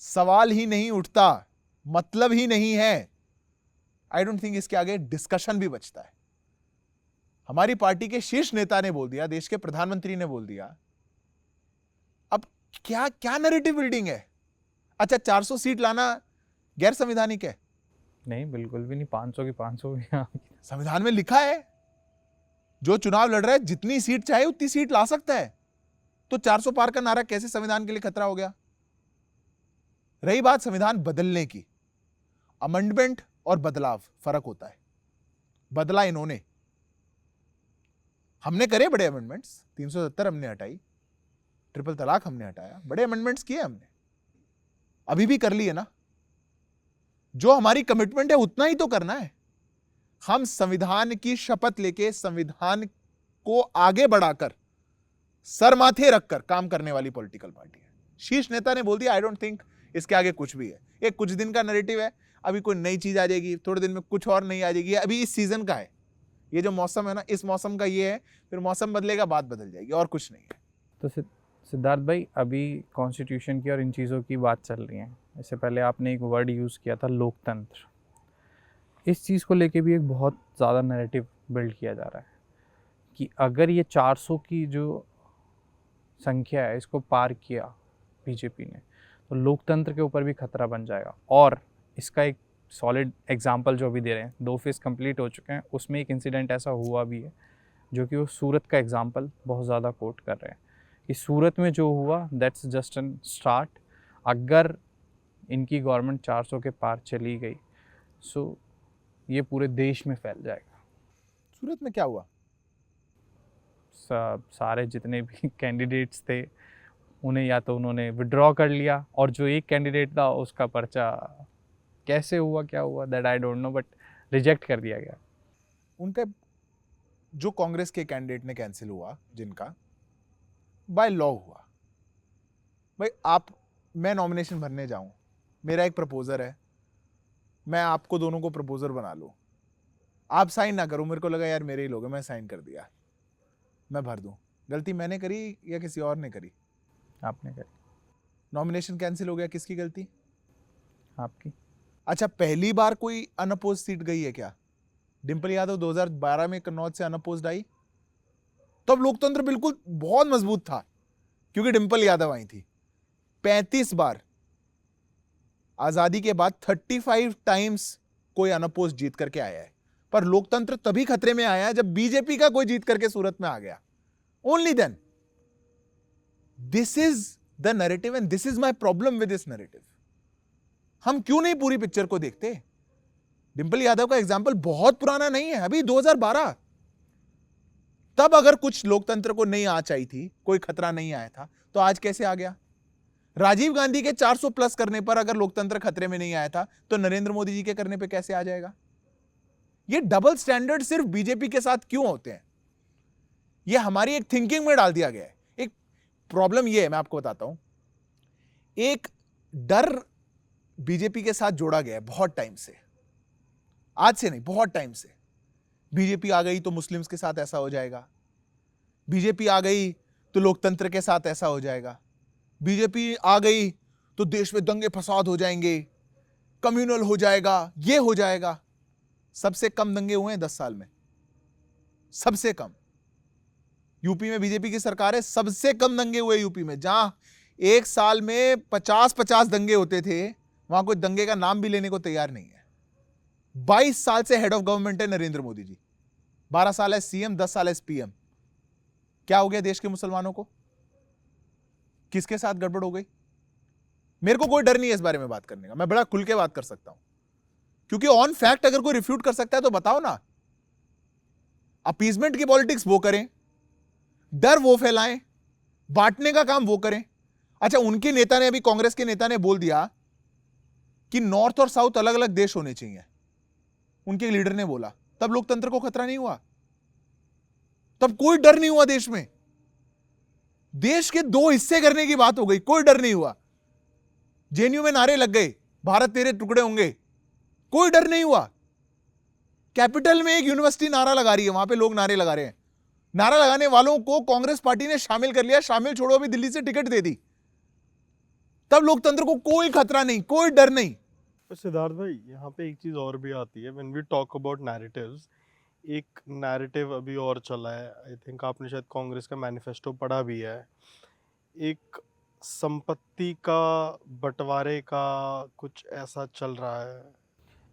सवाल ही नहीं उठता, मतलब ही नहीं है, आई डोंट थिंक इसके आगे डिस्कशन भी बचता है। हमारी पार्टी के शीर्ष नेता ने बोल दिया, देश के प्रधानमंत्री ने बोल दिया, अब क्या क्या नैरेटिव बिल्डिंग है? अच्छा, 400 सीट लाना गैर संवैधानिक है? नहीं, बिल्कुल भी नहीं। 500 की 500 भी। हाँ। संविधान में लिखा है जो चुनाव लड़ रहा है जितनी सीट चाहे उतनी सीट ला सकता है। तो 400 पार का नारा कैसे संविधान के लिए खतरा हो गया? रही बात संविधान बदलने की, अमेंडमेंट और बदलाव फर्क होता है। बदला इन्होंने, हमने करे बड़े अमेंडमेंट्स, 370 हमने हटाई, ट्रिपल तलाक हमने हटाया, बड़े अमेंडमेंट्स किए हमने, अभी भी कर लिए ना। जो हमारी कमिटमेंट है उतना ही तो करना है। हम संविधान की शपथ लेके संविधान को आगे बढ़ाकर सर माथे रखकर काम करने वाली पॉलिटिकल पार्टी है। शीर्ष नेता ने बोल दिया, आई डोंट थिंक इसके आगे कुछ भी है। एक कुछ दिन का नैरेटिव है, अभी कोई नई चीज आ जाएगी, थोड़े दिन में कुछ और नई आ जाएगी। अभी इस सीजन का है, ये जो मौसम है ना, इस मौसम का ये है, फिर मौसम बदलेगा, बात बदल जाएगी, और कुछ नहीं है। तो सिद्धार्थ भाई, अभी कॉन्स्टिट्यूशन की और इन चीज़ों की बात चल रही है। इससे पहले आपने एक वर्ड यूज़ किया था, लोकतंत्र। इस चीज़ को लेके भी एक बहुत ज़्यादा नैरेटिव बिल्ड किया जा रहा है कि अगर ये 400 की जो संख्या है इसको पार किया बीजेपी ने, तो लोकतंत्र के ऊपर भी खतरा बन जाएगा। और इसका एक सॉलिड एग्जांपल जो अभी दे रहे हैं, 2 फेज़ कंप्लीट हो चुके हैं, उसमें एक इंसिडेंट ऐसा हुआ भी है जो कि वो सूरत का एग्जांपल बहुत ज़्यादा कोट कर रहे हैं कि सूरत में जो हुआ दैट्स जस्ट एन स्टार्ट। अगर इनकी गवर्नमेंट 400 के पार चली गई, सो ये पूरे देश में फैल जाएगा। सूरत में क्या हुआ? सारे जितने भी कैंडिडेट्स थे उन्हें या तो उन्होंने विड्रॉ कर लिया, और जो एक कैंडिडेट था उसका पर्चा कैसे हुआ, क्या हुआ, that I don't know, but reject कर दिया गया। उनका जो कांग्रेस के कैंडिडेट ने कैंसिल हुआ, जिनका बाय लॉ हुआ। भाई मैं नॉमिनेशन भरने जाऊं, मेरा एक प्रपोजर है, मैं आपको दोनों को प्रपोजर बना लूं, आप साइन ना करो, मेरे को लगा यार मेरे ही लोग हैं, मैं साइन कर दिया, मैं भर दूं, गलती मैंने करी या किसी और ने करी? आपने करी। नॉमिनेशन कैंसिल हो गया, किसकी गलती? आपकी। अच्छा, पहली बार कोई अनअपोज सीट गई है क्या? डिंपल यादव 2012 में कन्नौज से अनअपोज्ड आई, तब तो लोकतंत्र बिल्कुल बहुत मजबूत था क्योंकि डिंपल यादव आई थी। 35 बार आजादी के बाद 35 टाइम्स कोई अनअपोज जीत करके आया है, पर लोकतंत्र तभी खतरे में आया जब बीजेपी का कोई जीत करके सूरत में आ गया। Only then. This is the narrative and this is my problem with this narrative. हम क्यों नहीं पूरी पिक्चर को देखते? डिंपल यादव का एग्जाम्पल बहुत पुराना नहीं है, अभी 2012। तब अगर कुछ लोकतंत्र को नहीं आँच आई थी, कोई खतरा नहीं आया था, तो आज कैसे आ गया? राजीव गांधी के 400 प्लस करने पर अगर लोकतंत्र खतरे में नहीं आया था, तो नरेंद्र मोदी जी के करने पे कैसे आ जाएगा? ये डबल स्टैंडर्ड सिर्फ बीजेपी के साथ क्यों होते हैं? ये हमारी एक थिंकिंग में डाल दिया गया है। एक प्रॉब्लम ये है, मैं आपको बताता हूं, एक डर बीजेपी के साथ जोड़ा गया है बहुत टाइम से, आज से नहीं, बहुत टाइम से। बीजेपी आ गई तो मुस्लिम्स के साथ ऐसा हो जाएगा, बीजेपी आ गई तो लोकतंत्र के साथ ऐसा हो जाएगा, बीजेपी आ गई तो देश में दंगे फसाद हो जाएंगे, कम्युनल हो जाएगा, ये हो जाएगा। सबसे कम दंगे हुए हैं 10 साल में, सबसे कम। यूपी में बीजेपी की सरकार है, सबसे कम दंगे हुए यूपी में। जहां एक साल में 50-50 दंगे होते थे, वहां कोई दंगे का नाम भी लेने को तैयार नहीं है। 22 साल से हेड ऑफ गवर्नमेंट है नरेंद्र मोदी जी, 12 साल है सीएम, 10 साल है पीएम। क्या हो गया देश के मुसलमानों को? किसके साथ गड़बड़ हो गई? मेरे को कोई डर नहीं है इस बारे में बात करने का, मैं बड़ा खुल के बात कर सकता हूं, क्योंकि ऑन फैक्ट अगर कोई रिफ्यूट कर सकता है तो बताओ ना। अपीजमेंट की पॉलिटिक्स वो करें, डर वो फैलाएं, बांटने का काम वो करें। अच्छा, उनके नेता ने, अभी कांग्रेस के नेता ने बोल दिया कि नॉर्थ और साउथ अलग अलग देश होने चाहिए, उनके लीडर ने बोला, तब लोकतंत्र को खतरा नहीं हुआ, तब कोई डर नहीं हुआ देश में। देश के 2 हिस्से करने की बात हो गई, कोई डर नहीं हुआ। जेएनयू में नारे लग गए, भारत तेरे टुकड़े होंगे, कोई डर नहीं हुआ। कैपिटल में एक यूनिवर्सिटी नारा लगा रही है, वहां पे लोग नारे लगा रहे हैं, नारा लगाने वालों को कांग्रेस पार्टी ने शामिल कर लिया, शामिल छोड़ो अभी दिल्ली से टिकट दे दी, तब लोकतंत्र को कोई खतरा नहीं, कोई डर नहीं। सिद्धार्थ भाई, यहाँ पे एक चीज़ और भी आती है, when we talk about narratives. एक नैरेटिव अभी और चला है, आई थिंक आपने शायद कांग्रेस का मैनिफेस्टो पढ़ा भी है, एक संपत्ति का बंटवारे का कुछ ऐसा चल रहा है।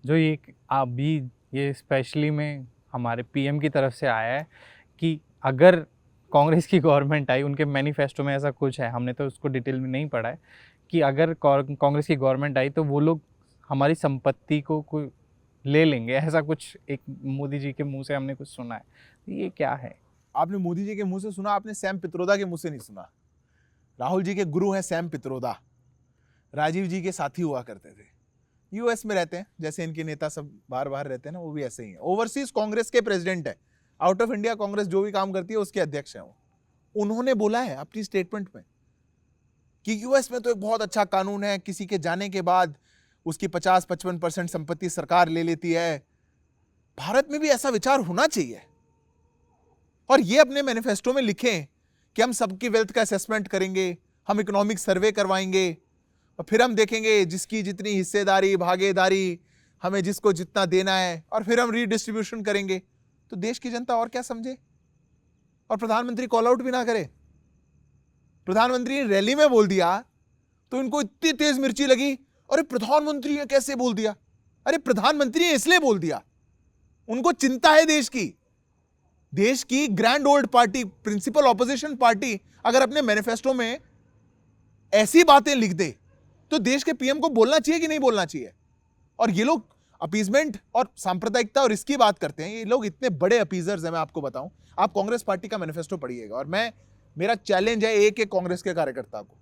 जो ये अभी ये स्पेशली में हमारे पीएम की तरफ से आया है कि अगर कांग्रेस की गवर्नमेंट आई, उनके मैनिफेस्टो में ऐसा कुछ है, हमने तो उसको डिटेल में नहीं पढ़ा है, कि अगर कांग्रेस की गवर्नमेंट आई तो वो लोग हमारी संपत्ति को कोई ले लेंगे, ऐसा कुछ एक मोदी जी के मुंह से हमने कुछ सुना है। ये क्या है? आपने मोदी जी के मुंह से सुना, आपने सैम पित्रोदा के मुंह से नहीं सुना। राहुल जी के गुरु हैं सैम पित्रोदा, राजीव जी के साथी हुआ करते थे, यूएस में रहते हैं, जैसे इनके नेता सब बाहर बाहर रहते हैं ना, वो भी ऐसे ही है। ओवरसीज कांग्रेस के प्रेसिडेंट है, आउट ऑफ इंडिया कांग्रेस जो भी काम करती है उसके अध्यक्ष हैं वो। उन्होंने बोला है अपनी स्टेटमेंट में कि यूएस में तो एक बहुत अच्छा कानून है, किसी के जाने के बाद उसकी 50-55% संपत्ति सरकार ले लेती है, भारत में भी ऐसा विचार होना चाहिए। और ये अपने मैनिफेस्टो में लिखें कि हम सबकी वेल्थ का असेसमेंट करेंगे, हम इकोनॉमिक सर्वे करवाएंगे, और फिर हम देखेंगे जिसकी जितनी हिस्सेदारी, भागीदारी, हमें जिसको जितना देना है, और फिर हम रीडिस्ट्रीब्यूशन करेंगे। तो देश की जनता और क्या समझे? और प्रधानमंत्री कॉल आउट भी ना करे, प्रधानमंत्री ने रैली में बोल दिया तो इनको इतनी तेज मिर्ची लगी, अरे प्रधानमंत्री ने कैसे बोल दिया? अरे प्रधानमंत्री ने इसलिए बोल दिया, उनको चिंता है देश की grand old party, principal opposition party अगर अपने मैनिफेस्टो में ऐसी बातें लिख दे तो देश के पीएम को बोलना चाहिए कि नहीं बोलना चाहिए? और ये लोग अपीजमेंट और सांप्रदायिकता और इसकी बात करते हैं, ये लोग इतने बड़े अपीजर्स हैं। मैं आपको बताऊं, आप कांग्रेस पार्टी का मैनिफेस्टो पढ़िएगा, और मेरा चैलेंज है एक एक कांग्रेस के कार्यकर्ता को।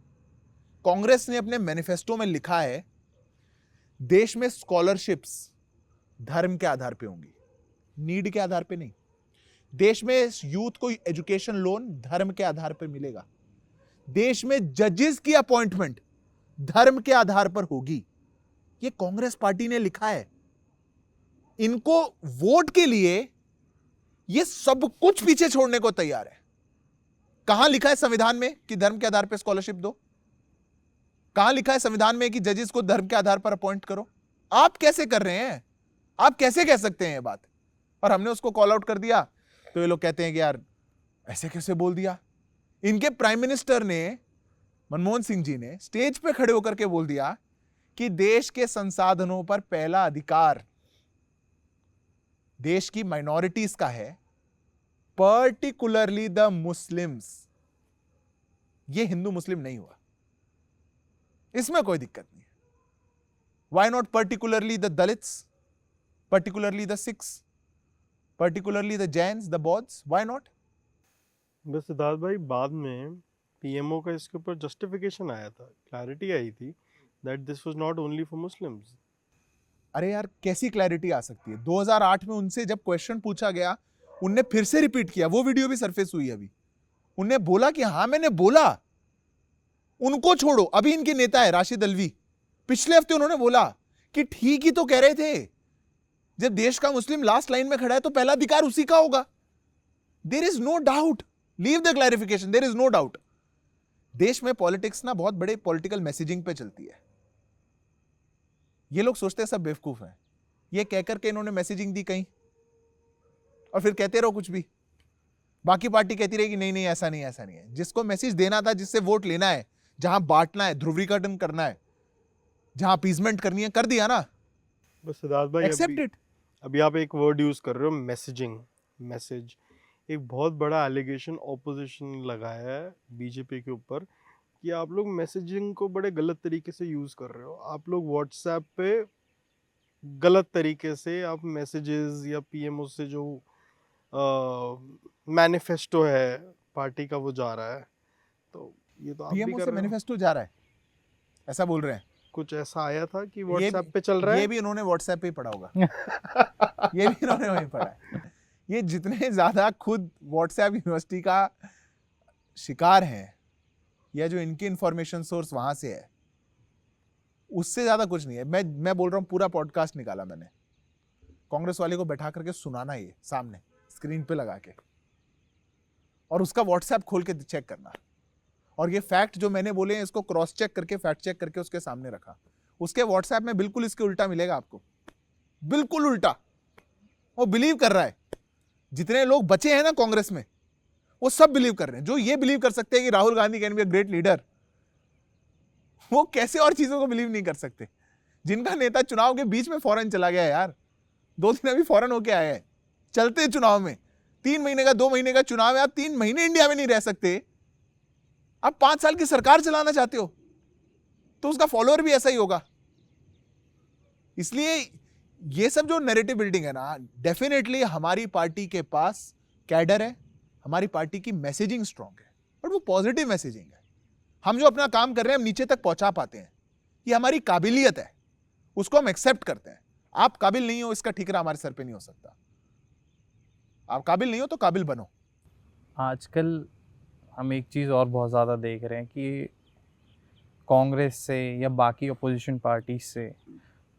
कांग्रेस ने अपने मैनिफेस्टो में लिखा है देश में स्कॉलरशिप्स धर्म के आधार पे होंगी, नीड के आधार पे नहीं। देश में यूथ को एजुकेशन लोन धर्म के आधार पर मिलेगा। देश में जजेस की अपॉइंटमेंट धर्म के आधार पर होगी। ये कांग्रेस पार्टी ने लिखा है। इनको वोट के लिए ये सब कुछ पीछे छोड़ने को तैयार है। कहां लिखा है संविधान में कि धर्म के आधार पर स्कॉलरशिप दो? कहां लिखा है संविधान में कि जजेस को धर्म के आधार पर अपॉइंट करो? आप कैसे कर रहे हैं? आप कैसे कह सकते हैं ये बात? और हमने उसको कॉल आउट कर दिया तो ये लोग कहते हैं कि यार ऐसे कैसे बोल दिया। इनके प्राइम मिनिस्टर ने, मनमोहन सिंह जी ने स्टेज पे खड़े होकर के बोल दिया कि देश के संसाधनों पर पहला अधिकार देश की माइनॉरिटीज का है, पर्टिकुलरली द मुस्लिम्स। ये हिंदू मुस्लिम नहीं हुआ, इसमें कोई दिक्कत नहीं है। Why not particularly the Dalits, particularly the Sikhs, particularly the Jains, the Bauds? Why not? बस सिद्धार्थ भाई बाद में पीएमओ का इसके ऊपर जस्टिफिकेशन आया था, क्लैरिटी आई थी that this was not only for Muslims. अरे यार कैसी क्लैरिटी आ सकती है? 2008 में उनसे जब क्वेश्चन पूछा गया, उनने फिर से रिपीट किया. वो वीडियो भी सरफेस हुई अभी. उनने बोला कि हाँ मैंने बोला. उनको छोड़ो, अभी इनके नेता है राशिद अल्वी, पिछले हफ्ते उन्होंने बोला कि ठीक ही तो कह रहे थे, जब देश का मुस्लिम लास्ट लाइन में खड़ा है तो पहला अधिकार उसी का होगा. There is no doubt. Leave the clarification. There is no doubt. देश में पॉलिटिक्स ना बहुत बड़े पॉलिटिकल मैसेजिंग पे चलती है. ये लोग सोचते हैं सब बेवकूफ हैं. ये कहकर के इन्होंने मैसेजिंग दी कहीं, और फिर कहते रहो कुछ भी. बाकी पार्टी कहती रहेगी नहीं नहीं ऐसा नहीं ऐसा नहीं है. जिसको मैसेज देना था, जिससे वोट लेना है, जहां बांटना है, ध्रुवीकरण करना है, जहां अपीजमेंट करनी है, कर दिया ना. बस सिद्धार्थ भाई एक्सेप्ट इट. अभी आप एक वर्ड यूज कर रहे हो, मैसेजिंग. मैसेज एक बहुत बड़ा एलिगेशन ऑपोजिशन लगाया है बीजेपी के ऊपर कि आप लोग मैसेजिंग को बड़े गलत तरीके से यूज कर रहे हो. आप लोग व्हाट्सएप पे गलत तरीके से आप मैसेजेस या पीएमओ से जो मैनिफेस्टो है पार्टी का वो जा रहा है. तो ये तो आप भी पीएमओ कर से रहे हो. मैनिफेस्टो जा रहा है, ऐसा बोल रहे हैं. कुछ ऐसा आया था कि व्हाट्सएप पे चल रहा ये है. भी इन्होंने व्हाट्सएप पे ही पढ़ा होगा. ये भी इन्होंने वहीं पढ़ा है. ये जितने ज्यादा खुद व्हाट्सएप यूनिवर्सिटी का शिकार हैं, या जो इनकी इंफॉर्मेशन सोर्स वहां से है, उससे ज्यादा कुछ नहीं है. मैं बोल रहा हूं, पूरा पॉडकास्ट निकाला मैंने. कांग्रेस वाले को बैठा करके सुनाना, ये सामने स्क्रीन पे लगा के, और उसका व्हाट्सएप खोल के चेक करना. और ये फैक्ट जो मैंने बोले हैं, इसको क्रॉस चेक करके, फैक्ट चेक करके उसके सामने रखा. उसके व्हाट्सएप में बिल्कुल इसके उल्टा मिलेगा आपको. बिल्कुल उल्टा. वो बिलीव कर रहा है. जितने लोग बचे हैं ना कांग्रेस में, वो सब बिलीव कर रहे हैं. जो ये बिलीव कर सकते हैं कि Rahul Gandhi can be a great leader, वो कैसे और चीजों को बिलीव नहीं कर सकते. जिनका नेता चुनाव के बीच में फौरन चला गया यार, 2 दिन अभी फौरन होके आया है, चलते चुनाव में. 3 महीने का 2 महीने का चुनाव है. आप 3 महीने इंडिया में नहीं रह सकते. आप 5 साल की सरकार चलाना चाहते हो, तो उसका फॉलोअर भी ऐसा ही होगा. इसलिए ये सब जो नैरेटिव बिल्डिंग है ना, डेफिनेटली हमारी पार्टी के पास कैडर है, हमारी पार्टी की मैसेजिंग स्ट्रांग है, और वो पॉजिटिव मैसेजिंग है. हम जो अपना काम कर रहे हैं, हम नीचे तक पहुंचा पाते हैं. ये हमारी काबिलियत है, उसको हम एक्सेप्ट करते हैं. आप काबिल नहीं हो, इसका ठिकरा हमारे सर पे नहीं हो सकता. आप काबिल नहीं हो तो काबिल बनो. आजकल हम एक चीज़ और बहुत ज़्यादा देख रहे हैं कि कांग्रेस से या बाकी अपोजिशन पार्टी से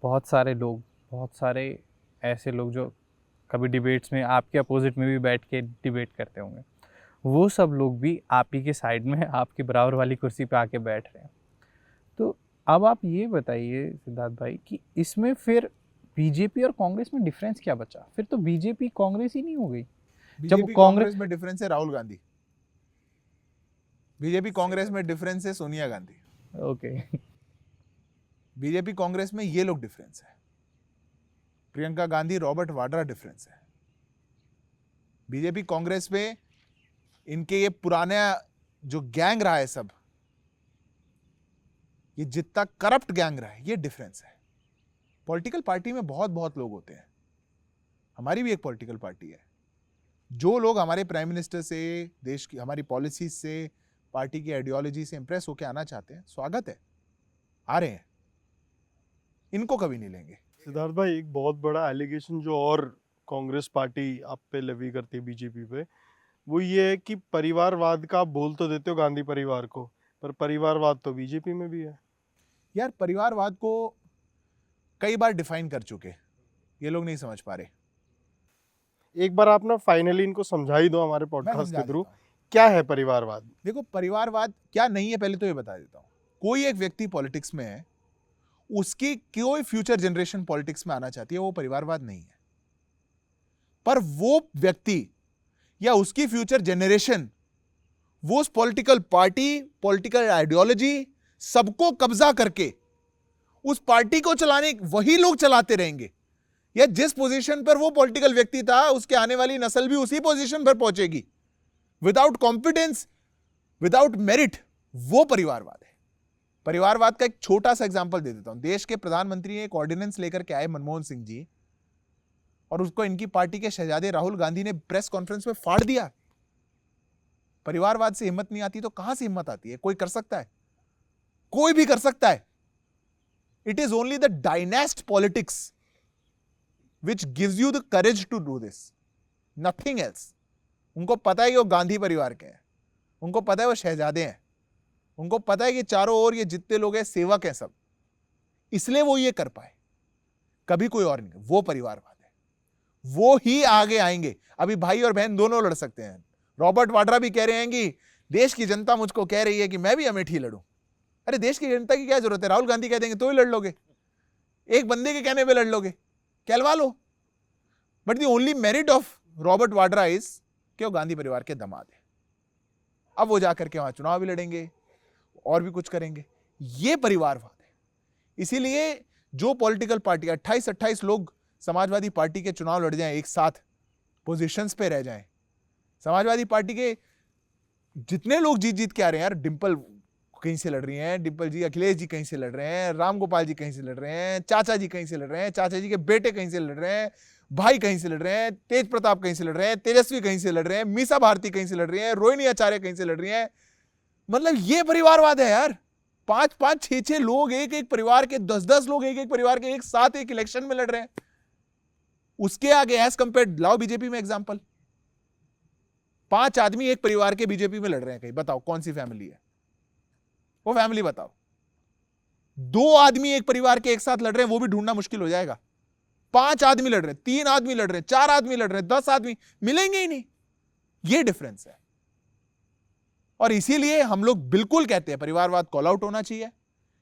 बहुत सारे लोग, बहुत सारे ऐसे लोग जो कभी डिबेट्स में आपके अपोजिट में भी बैठ के डिबेट करते होंगे, वो सब लोग भी आप ही के साइड में, आपके बराबर वाली कुर्सी पे आके बैठ रहे हैं. तो अब आप ये बताइए सिद्धार्थ भाई कि इसमें फिर बीजेपी और कांग्रेस में डिफरेंस क्या बचा? फिर तो बीजेपी कांग्रेस ही नहीं हो गई. बीजेपी कांग्रेस में डिफरेंस है राहुल गांधी. बीजेपी कांग्रेस में डिफरेंस है सोनिया गांधी. ओके. बीजेपी कांग्रेस में ये लोग डिफरेंस है. प्रियंका गांधी, रॉबर्ट वाड्रा डिफरेंस है. बीजेपी कांग्रेस में इनके ये पुराना जो गैंग रहा है सब, ये जितना करप्ट गैंग रहा है, ये डिफरेंस है. पॉलिटिकल पार्टी में बहुत बहुत लोग होते हैं. हमारी भी एक पॉलिटिकल पार्टी है. जो लोग हमारे प्राइम मिनिस्टर से, देश की हमारी पॉलिसीज से, पार्टी की आइडियोलॉजी से इंप्रेस होकर आना चाहते हैं, स्वागत है, आ रहे हैं. इनको कभी नहीं लेंगे. सिद्धार्थ भाई एक बहुत बड़ा एलिगेशन जो और कांग्रेस पार्टी आप पे लेवी करती है बीजेपी पे, वो ये है कि परिवारवाद का आप बोल तो देते हो गांधी परिवार को, पर परिवारवाद तो बीजेपी में भी है. यार परिवारवाद को कई बार डिफाइन कर चुके, ये लोग नहीं समझ पा रहे. एक बार आप ना फाइनली इनको समझा ही दो हमारे मैं पॉडकास्ट समझा के थ्रू, देता हूं. क्या है परिवारवाद. देखो परिवारवाद क्या नहीं है, पहले तो ये बता देता हूं. कोई एक व्यक्ति पॉलिटिक्स में है, उसकी कोई फ्यूचर जनरेशन पॉलिटिक्स में आना चाहती है, वो परिवारवाद नहीं है. पर वो व्यक्ति या उसकी फ्यूचर जनरेशन, वो उस पॉलिटिकल पार्टी, पॉलिटिकल आइडियोलॉजी सबको कब्जा करके उस पार्टी को चलाने, वही लोग चलाते रहेंगे. या जिस पोजीशन पर वो पॉलिटिकल व्यक्ति था, उसके आने वाली नस्ल भी उसी पोजीशन पर पहुंचेगी. Without competence, without merit. वो परिवारवाद है. परिवारवाद का एक छोटा सा एग्जांपल दे देता हूं। देश के प्रधानमंत्री एक ऑर्डिनेंस लेकर के आए, मनमोहन सिंह जी, और उसको इनकी पार्टी के शहजादे राहुल गांधी ने प्रेस कॉन्फ्रेंस में फाड़ दिया। परिवारवाद से हिम्मत नहीं आती तो कहां से हिम्मत आती है? कोई कर सकता है, कोई भी कर सकता है। It is only the dynast politics which gives you the courage to do this, nothing else. उनको पता है कि वो गांधी परिवार के हैं, उनको पता है वो शहजादे हैं, उनको पता है कि चारों ओर ये जितने लोग हैं सेवक हैं सब, इसलिए वो ये कर पाए, कभी कोई और नहीं। वो परिवारवाद है, वो ही आगे आएंगे। अभी भाई और बहन दोनों लड़ सकते हैं। रॉबर्ट वाड्रा भी कह रहे हैं कि देश की जनता मुझको कह रही है कि मैं भी अमेठी लड़ूं। अरे देश की जनता की क्या जरूरत है? राहुल गांधी कह देंगे तो ही लड़ लोगे, एक बंदे के कहने पे लड़ लोगे, कहलवा लो। But the only merit of Robert Vadra is कि वो गांधी परिवार के दामाद है। अब वो जाकर के वहां चुनाव भी लड़ेंगे और भी कुछ करेंगे। ये परिवारवाद है। इसीलिए जो पॉलिटिकल पार्टी 28 लोग समाजवादी पार्टी के चुनाव लड़ जाएं, एक साथ पोजीशंस पे रह जाएं, समाजवादी पार्टी के जितने लोग जीत के आ रहे हैं यार, डिंपल कहीं से लड़ रही हैं, डिंपल जी, अखिलेश जी कहीं से लड़ रहे हैं, राम गोपाल जी कहीं से लड़ रहे हैं, चाचा जी कहीं से लड़ रहे हैं, चाचा जी के बेटे कहीं से लड़ रहे हैं, भाई कहीं से लड़ रहे हैं, तेज प्रताप कहीं से लड़ रहे हैं, तेजस्वी कहीं से लड़ रहे हैं, मीसा भारती कहीं से लड़ रही है, रोहिणी आचार्य कहीं से लड़ रही है। मतलब ये परिवारवाद है यार। 5-5, 6-6 लोग एक परिवार के, 10-10 लोग एक परिवार के एक साथ एक इलेक्शन में लड़ रहे हैं। उसके आगे एज कंपेयर, लाओ बीजेपी में एग्जांपल, 5 आदमी एक परिवार के बीजेपी में लड़ रहे हैं, कहीं बताओ कौन सी फैमिली है वो? फैमिली बताओ। 2 आदमी एक परिवार के एक साथ लड़ रहे हैं, वो भी ढूंढना मुश्किल हो जाएगा। 5 आदमी लड़ रहे हैं, 3 आदमी लड़ रहे हैं, 4 आदमी लड़ रहे हैं, 10 आदमी मिलेंगे ही नहीं। ये डिफरेंस है। और इसीलिए हम लोग बिल्कुल कहते हैं परिवारवाद कॉल आउट होना चाहिए।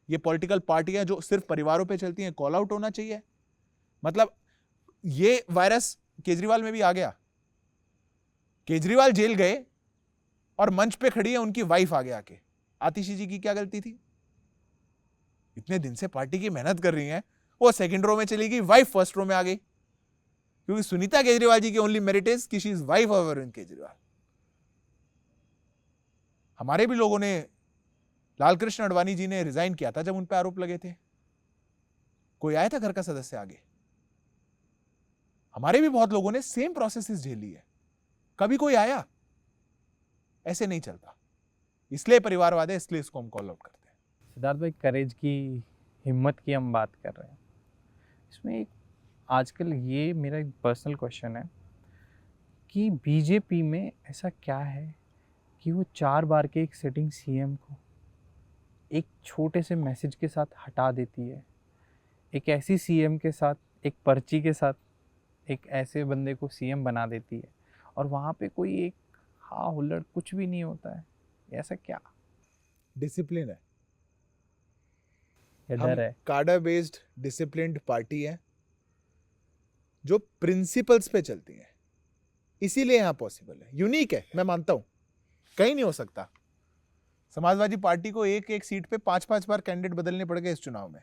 ये पॉलिटिकल पार्टियां जो सिर्फ परिवारों पे चलती हैं, कॉल आउट होना चाहिए। मतलब ये वायरस केजरीवाल में भी आ गया। केजरीवाल जेल गए और मंच पे खड़ी है उनकी वाइफ आगे आके। आतिशी जी की क्या गलती थी? इतने दिन से पार्टी की मेहनत कर रही हैं, वो सेकंड रो में चली गई, वाइफ फर्स्ट रो में आ गई। क्योंकि सुनीता केजरीवाल जी की ओनली मेरिट इज कि she is wife of Arvind Kejriwal. हमारे भी लोगों ने, लालकृष्ण आडवाणी जी ने रिजाइन किया था जब उन पर आरोप लगे थे। कोई आया था घर का सदस्य आगे? हमारे भी बहुत लोगों ने सेम प्रोसेसेस झेली है, कभी कोई आया? ऐसे नहीं चलता। इसलिए परिवारवाद है, इसलिए इसको हम कॉल आउट करते हैं। सिद्धार्थ भाई, करेज की, हिम्मत की हम बात कर रहे हैं। इसमें एक आजकल ये मेरा एक पर्सनल क्वेश्चन है कि बीजेपी में ऐसा क्या है कि वो 4 बार के एक सिटिंग सीएम को एक छोटे से मैसेज के साथ हटा देती है, एक ऐसी सीएम के साथ, एक पर्ची के साथ एक ऐसे बंदे को सीएम बना देती है, और वहाँ पे कोई एक हाँ हुल्लड़ कुछ भी नहीं होता है। ऐसा क्या? डिसिप्लिन है, या डर है? काडर बेस्ड डिसिप्लिन्ड पार्टी है जो प्रिंसिपल्स पे चलती है, इसीलिए यहां पॉसिबल है। यूनिक है, मैं मानता हूं, कहीं नहीं हो सकता। समाजवादी पार्टी को एक सीट पे 5-5 बार कैंडिडेट बदलने पड़ गए इस चुनाव में।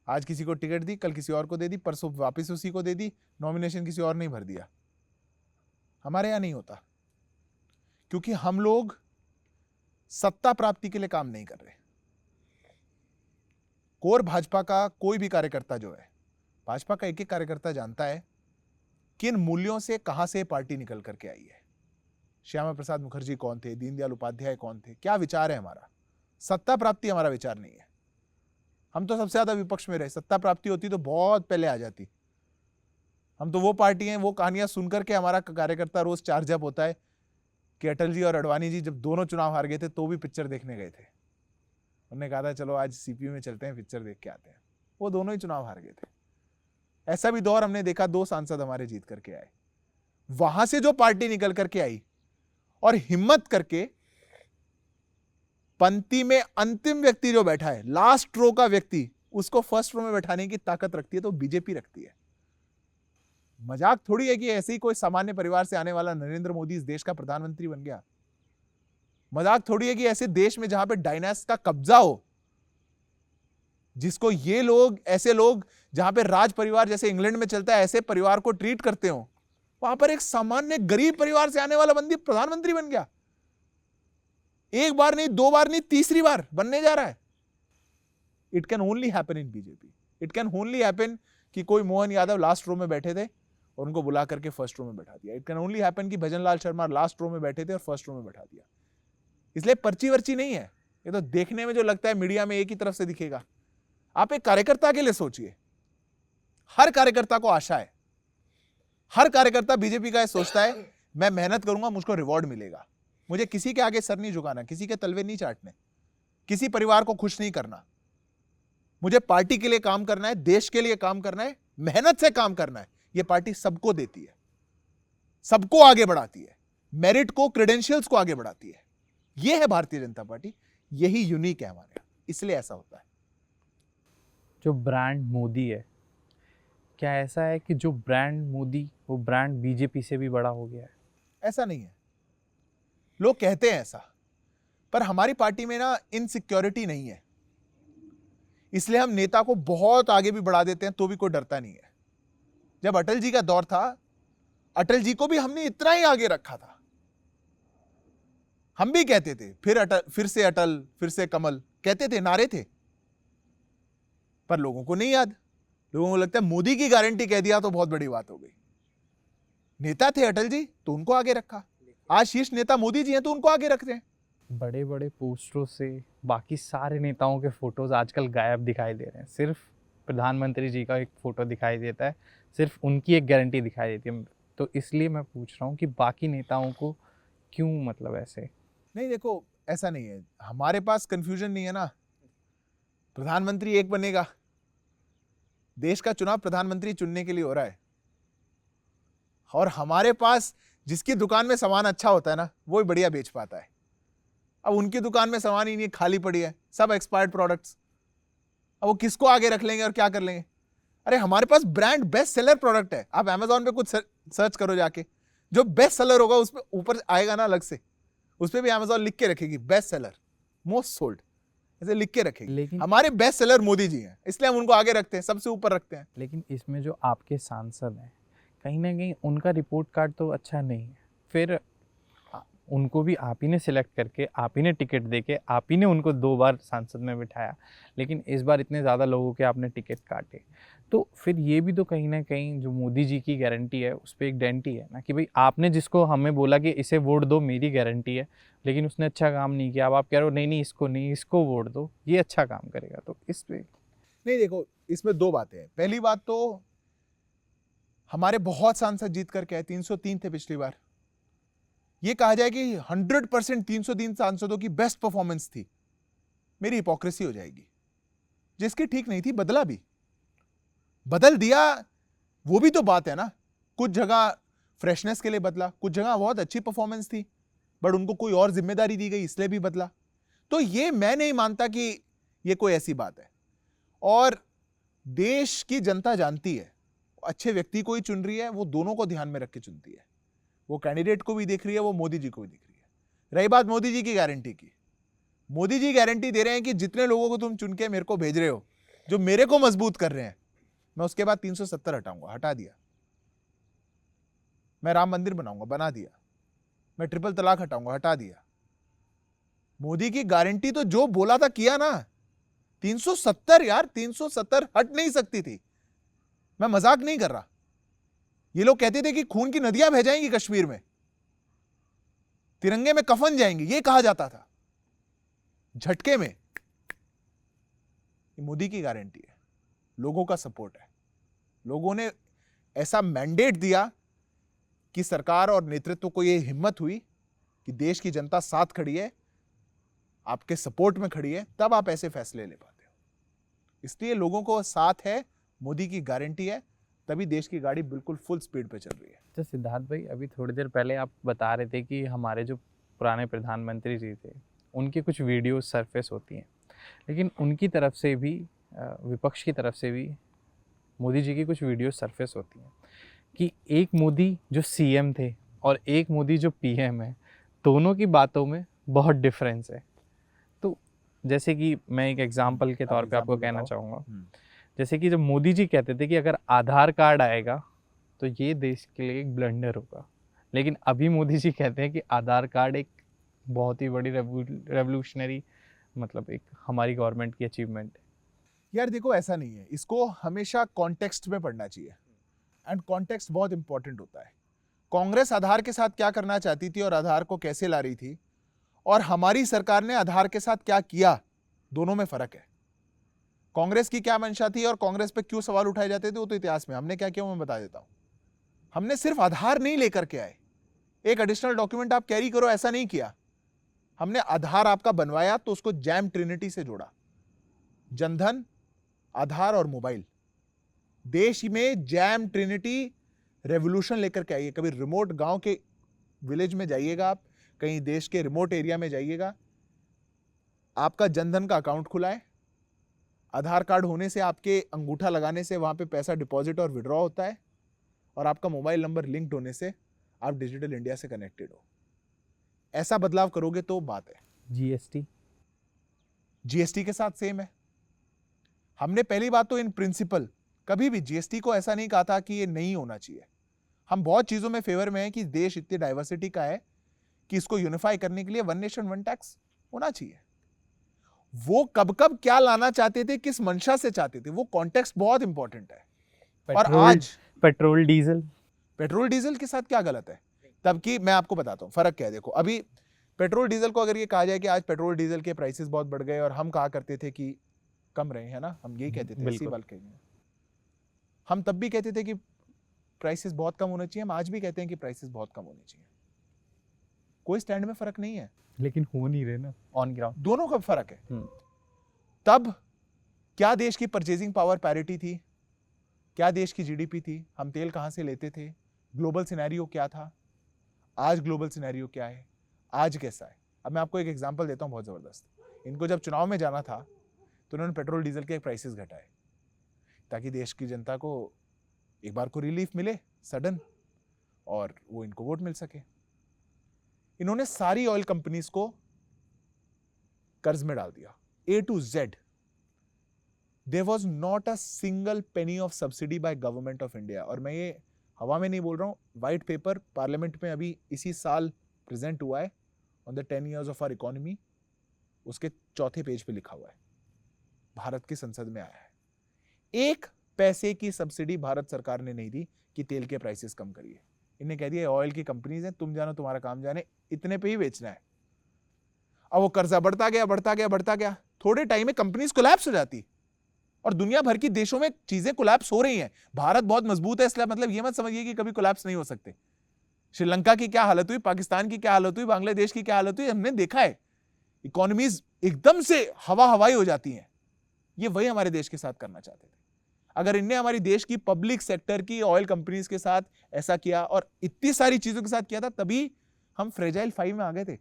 आज किसी को टिकट दी, कल किसी और को दे दी, परसों वापस उसी को दे दी, नॉमिनेशन किसी और नहीं भर दिया। हमारे यहां नहीं होता, क्योंकि हम लोग सत्ता प्राप्ति के लिए काम नहीं कर रहे। कोर भाजपा का कोई भी कार्यकर्ता जो है, भाजपा का एक कार्यकर्ता जानता है किन मूल्यों से, कहां से पार्टी निकल करके आई है। श्यामा प्रसाद मुखर्जी कौन थे, दीनदयाल उपाध्याय कौन थे, क्या विचार है हमारा। सत्ता प्राप्ति हमारा विचार नहीं है। हम तो सबसे ज्यादा विपक्ष में रहे। सत्ता प्राप्ति होती तो बहुत पहले आ जाती। हम तो वो पार्टी हैं, वो कहानियां सुनकर के हमारा कार्यकर्ता रोज चार्ज अप होता है कि अटल जी और आडवाणी जी जब दोनों चुनाव हार गए थे तो भी पिक्चर देखने गए थे। उन्होंने कहा था चलो आज सीपीयू में चलते हैं, पिक्चर देख के आते हैं। वो दोनों ही चुनाव हार गए थे। ऐसा भी दौर हमने देखा, 2 सांसद हमारे जीत करके आए। वहां से जो पार्टी निकल करके आई और हिम्मत करके पंक्ति में अंतिम व्यक्ति जो बैठा है, लास्ट रो का व्यक्ति, उसको फर्स्ट रो में बैठाने की ताकत रखती है तो बीजेपी रखती है। मजाक थोड़ी है कि ऐसे ही कोई सामान्य परिवार से आने वाला नरेंद्र मोदी इस देश का प्रधानमंत्री बन गया। मजाक थोड़ी है कि ऐसे देश में जहां पे डायनास्ट का कब्जा हो, जिसको ये लोग, ऐसे लोग जहां पे राज परिवार जैसे इंग्लैंड में चलता है, ऐसे परिवार को ट्रीट करते हो, वहां पर एक सामान्य गरीब परिवार से आने वाला बंदी प्रधानमंत्री बन गया। 1 बार नहीं, 2 बार नहीं, तीसरी बार बनने जा रहा है। It can only happen in BJP. It can only happen कि कोई मोहन यादव लास्ट रो में बैठे थे और उनको बुला करके फर्स्ट रो में बैठा दिया. इट कैन ओनली हैपन कि भजन लाल शर्मा लास्ट रो में बैठे थे और फर्स्ट रो में बैठा दिया. इसलिए पर्ची वर्ची नहीं है ये. तो देखने में जो लगता है मीडिया में एक ही तरफ से दिखेगा. आप एक कार्यकर्ता के लिए सोचिए. हर कार्यकर्ता को आशा है. हर कार्यकर्ता बीजेपी का सोचता है मैं मेहनत करूंगा, मुझको रिवॉर्ड मिलेगा. मुझे किसी के आगे सर नहीं झुकाना, किसी के तलवे नहीं चाटने, किसी परिवार को खुश नहीं करना. मुझे पार्टी के लिए काम करना है, देश के लिए काम करना है, मेहनत से काम करना है. यह पार्टी सबको देती है, सबको आगे बढ़ाती है, मेरिट को, क्रेडेंशियल्स को आगे बढ़ाती है. यह है भारतीय जनता पार्टी. यही यूनिक है हमारे यहाँ, इसलिए ऐसा होता है. जो ब्रांड मोदी है, क्या ऐसा है कि जो ब्रांड मोदी वो ब्रांड बीजेपी से भी बड़ा हो गया है? ऐसा नहीं है. लोग कहते हैं ऐसा, पर हमारी पार्टी में ना इनसिक्योरिटी नहीं है. इसलिए हम नेता को बहुत आगे भी बढ़ा देते हैं तो भी कोई डरता नहीं है. जब अटल जी का दौर था, अटल जी को भी हमने इतना ही आगे रखा था. हम भी कहते थे फिर अटल, फिर से कमल कहते थे, नारे थे. पर लोगों को नहीं याद. लोगों को लगता है मोदी की गारंटी कह दिया तो बहुत बड़ी बात हो गई. नेता थे अटल जी तो उनको आगे रखा. आज शीर्ष नेता मोदी जी हैं तो उनको आगे रख रहे हैं. बड़े बड़े पोस्टरों से बाकी सारे नेताओं के फोटोज आजकल गायब दिखाई दे रहे हैं. सिर्फ प्रधानमंत्री जी का एक फोटो दिखाई देता है, सिर्फ उनकी एक गारंटी दिखाई देती है. तो इसलिए मैं पूछ रहा हूँ कि बाकी नेताओं को क्यों मतलब ऐसे? नहीं, देखो ऐसा नहीं है. हमारे पास कंफ्यूजन नहीं है ना. प्रधानमंत्री एक बनेगा. देश का चुनाव प्रधानमंत्री चुनने के लिए हो रहा है. और हमारे पास जिसकी दुकान में सामान अच्छा होता है ना, वो ही बढ़िया बेच पाता है. अब उनकी दुकान में सामान ही नहीं, खाली पड़ी है, सब एक्सपायर्ड प्रोडक्ट्स. अब वो किसको आगे रख लेंगे और क्या कर लेंगे? अरे हमारे पास ब्रांड बेस्ट सेलर प्रोडक्ट है. आप अमेजोन पे कुछ सर्च करो जाके, जो बेस्ट सेलर होगा उस पर ऊपर आएगा ना अलग से, उस पर भी अमेजोन लिख के रखेगी बेस्ट सेलर, मोस्ट सोल्ड, ऐसे लिख के रखेगी. लेकिन हमारे बेस्ट सेलर मोदी जी हैं, इसलिए हम उनको आगे रखते हैं, सबसे ऊपर रखते हैं. लेकिन इसमें जो आपके सांसद हैं, कहीं ना कहीं उनका रिपोर्ट कार्ड तो अच्छा नहीं है. फिर उनको भी आप ही ने सिलेक्ट करके, आप ही ने टिकट देके, आप ही ने उनको 2 बार सांसद में बिठाया. लेकिन इस बार इतने ज़्यादा लोगों के आपने टिकट काटे. तो फिर ये भी तो कहीं ना कहीं जो मोदी जी की गारंटी है उस पर एक डेंटी है ना, कि भाई आपने जिसको हमें बोला कि इसे वोट दो, मेरी गारंटी है, लेकिन उसने अच्छा काम नहीं किया. अब आप कह रहे हो नहीं नहीं इसको नहीं, इसको वोट दो, ये अच्छा काम करेगा. तो इस पे नहीं, देखो इसमें 2 बातें हैं. पहली बात तो हमारे बहुत सांसद जीत करके आए. 303 थे पिछली बार. ये कहा जाए कि 100% 303 सांसदों की बेस्ट परफॉर्मेंस थी, मेरी हिपोक्रेसी हो जाएगी. जिसकी ठीक नहीं थी बदला भी, बदल दिया, वो भी तो बात है ना. कुछ जगह फ्रेशनेस के लिए बदला, कुछ जगह बहुत अच्छी परफॉर्मेंस थी बट उनको कोई और जिम्मेदारी दी गई इसलिए भी बदला. तो ये मैं नहीं मानता कि ये कोई ऐसी बात है. और देश की जनता जानती है, अच्छे व्यक्ति को ही चुन रही है, वो दोनों को ध्यान में रख के चुनती है. वो कैंडिडेट को भी देख रही है, वो मोदी जी को भी देख रही है. रही बात मोदी जी की गारंटी की, मोदी जी गारंटी दे रहे हैं कि जितने लोगों को तुम चुन के मेरे को भेज रहे हो, जो मेरे को मजबूत कर रहे हैं, मैं उसके बाद 370 हटाऊंगा, हटा दिया. मैं राम मंदिर बनाऊंगा, बना दिया. मैं ट्रिपल तलाक हटाऊंगा, हटा दिया. मोदी की गारंटी तो जो बोला था किया ना. 370 यार, 370 हट नहीं सकती थी. मैं मजाक नहीं कर रहा. ये लोग कहते थे कि खून की नदियां बह जाएंगी कश्मीर में, तिरंगे में कफन जाएंगे, ये कहा जाता था. झटके में मोदी की गारंटी है, लोगों का सपोर्ट है. लोगों ने ऐसा मैंडेट दिया कि सरकार और नेतृत्व को यह हिम्मत हुई कि देश की जनता साथ खड़ी है, आपके सपोर्ट में खड़ी है, तब आप ऐसे फैसले ले पाते हो. इसलिए लोगों को साथ है, मोदी की गारंटी है, तभी देश की गाड़ी बिल्कुल फुल स्पीड पे चल रही है. तो सिद्धार्थ भाई, अभी थोड़ी देर पहले आप बता रहे थे कि हमारे जो पुराने प्रधानमंत्री जी थे उनकी कुछ वीडियो सरफेस होती हैं, लेकिन उनकी तरफ से भी, विपक्ष की तरफ से भी मोदी जी की कुछ वीडियो सरफेस होती हैं कि एक मोदी जो सीएम थे और एक मोदी जो पीएम है, दोनों की बातों में बहुत डिफरेंस है. तो जैसे कि मैं एक एग्जांपल के तौर पे आपको कहना चाहूँगा, जैसे कि जब मोदी जी कहते थे कि अगर आधार कार्ड आएगा तो ये देश के लिए एक ब्लंडर होगा, लेकिन अभी मोदी जी कहते हैं कि आधार कार्ड एक बहुत ही बड़ी रेवोल्यूशनरी, मतलब एक हमारी गवर्नमेंट की अचीवमेंट है. यार देखो ऐसा नहीं है, इसको हमेशा कॉन्टेक्स्ट में पढ़ना चाहिए, एंड कॉन्टेक्स्ट बहुत इंपॉर्टेंट होता है। कांग्रेस आधार के साथ क्या करना चाहती थी और आधार को कैसे ला रही थी, और हमारी सरकार ने आधार के साथ क्या किया, दोनों में फर्क है। कांग्रेस की क्या मंशा थी और कांग्रेस पे क्यों सवाल उठाए जाते थे वो तो इतिहास में, हमने क्या किया मैं बता देता हूं। हमने सिर्फ आधार नहीं लेकर के आए, एक एडिशनल डॉक्यूमेंट आप कैरी करो ऐसा नहीं किया। हमने आधार आपका बनवाया तो उसको जैम ट्रिनिटी से जोड़ा, जनधन, आधार और मोबाइल। देश में जैम ट्रिनिटी रेवोल्यूशन लेकर के आइए। कभी रिमोट गांव के विलेज में जाइएगा, आप कहीं देश के रिमोट एरिया में जाइएगा, आपका जनधन का अकाउंट खुला है, आधार कार्ड होने से आपके अंगूठा लगाने से वहां पे पैसा डिपॉजिट और विड्रॉ होता है, और आपका मोबाइल नंबर लिंक्ड होने से आप डिजिटल इंडिया से कनेक्टेड हो। ऐसा बदलाव करोगे तो बात है। जीएसटी जीएसटी के साथ सेम है। हमने पहली बात तो इन प्रिंसिपल कभी भी जीएसटी को ऐसा नहीं कहा था कि ये नहीं होना चाहिए। हम बहुत चीजों में फेवर में है कि देश इतनी डाइवर्सिटी का है कि इसको यूनिफाई करने के लिए वन नेशन वन टैक्स होना चाहिए। वो कब कब क्या लाना चाहते थे, किस मंशा से चाहते थे, वो कॉन्टेक्स्ट बहुत इंपॉर्टेंट है। और आज पेट्रोल डीजल के साथ क्या गलत है, तब कि मैं आपको बताता हूं फर्क क्या है। देखो अभी पेट्रोल डीजल को अगर ये कहा जाए कि आज पेट्रोल डीजल के प्राइसेस बहुत बढ़ गए और हम कहा करते थे कि कम रहे हैं ना, हम यही कहते थे, इसी बात कहेंगे। हम तब भी कहते थे कि प्राइसेस बहुत कम होने चाहिए, हम आज भी कहते हैं कि प्राइसेस बहुत कम होने चाहिए। कोई स्टैंड में फर्क नहीं है, लेकिन हो नहीं रहे ना ऑन ग्राउंड, दोनों का फर्क है। तब क्या देश की परचेजिंग पावर पैरिटी थी, क्या देश की जीडीपी थी, हम तेल कहां से लेते थे, ग्लोबल सिनेरियो क्या था, आज ग्लोबल सिनेरियो क्या है, आज कैसा है। अब मैं आपको एक एग्जांपल देता हूं बहुत जबरदस्त। इनको जब चुनाव में जाना था तो उन्होंने पेट्रोल डीजल के प्राइसेस घटाए ताकि देश की जनता को एक बार को रिलीफ मिले सडन, और वो इनको वोट मिल सके। इन्होंने सारी ऑयल कंपनीज को कर्ज में डाल दिया, A to Z। There was not a single penny of subsidy by government of India। और मैं ये हवा में नहीं बोल रहा हूँ, व्हाइट पेपर पार्लियामेंट में अभी इसी साल प्रेजेंट हुआ है on the 10 years of our economy, उसके चौथे पेज पे लिखा हुआ है, भारत की संसद में आया है। एक पैसे की सब्सिडी भारत सरकार ने नहीं दी कि तेल के प्राइसेस कम करिए। इन्हें कह दिया ऑयल की कंपनीज हैं, तुम जानो तुम्हारा काम जाने, इतने पे ही बेचना है। अब वो कर्जा बढ़ता गया, थोड़े टाइम में कंपनीज कोलैप्स हो जाती, और दुनिया भर की देशों में चीजें कोलैप्स हो रही हैं। भारत बहुत मजबूत है, इसलिए मतलब ये मत समझिए कि कभी कोलैप्स नहीं हो सकते। श्रीलंका की क्या हालत हुई, पाकिस्तान की क्या हालत हुई, बांग्लादेश की क्या हालत हुई, हमने देखा है। इकोनॉमीज एकदम से हवाई हो जाती हैं। ये वही हमारे देश के साथ करना चाहते थे। अगर इनने हमारी देश की पब्लिक सेक्टर की ऑयल कंपनीज के साथ ऐसा किया और इतनी सारी चीजों के साथ किया था, तभी हम फ्रेजाइल 5 में आ गए थे।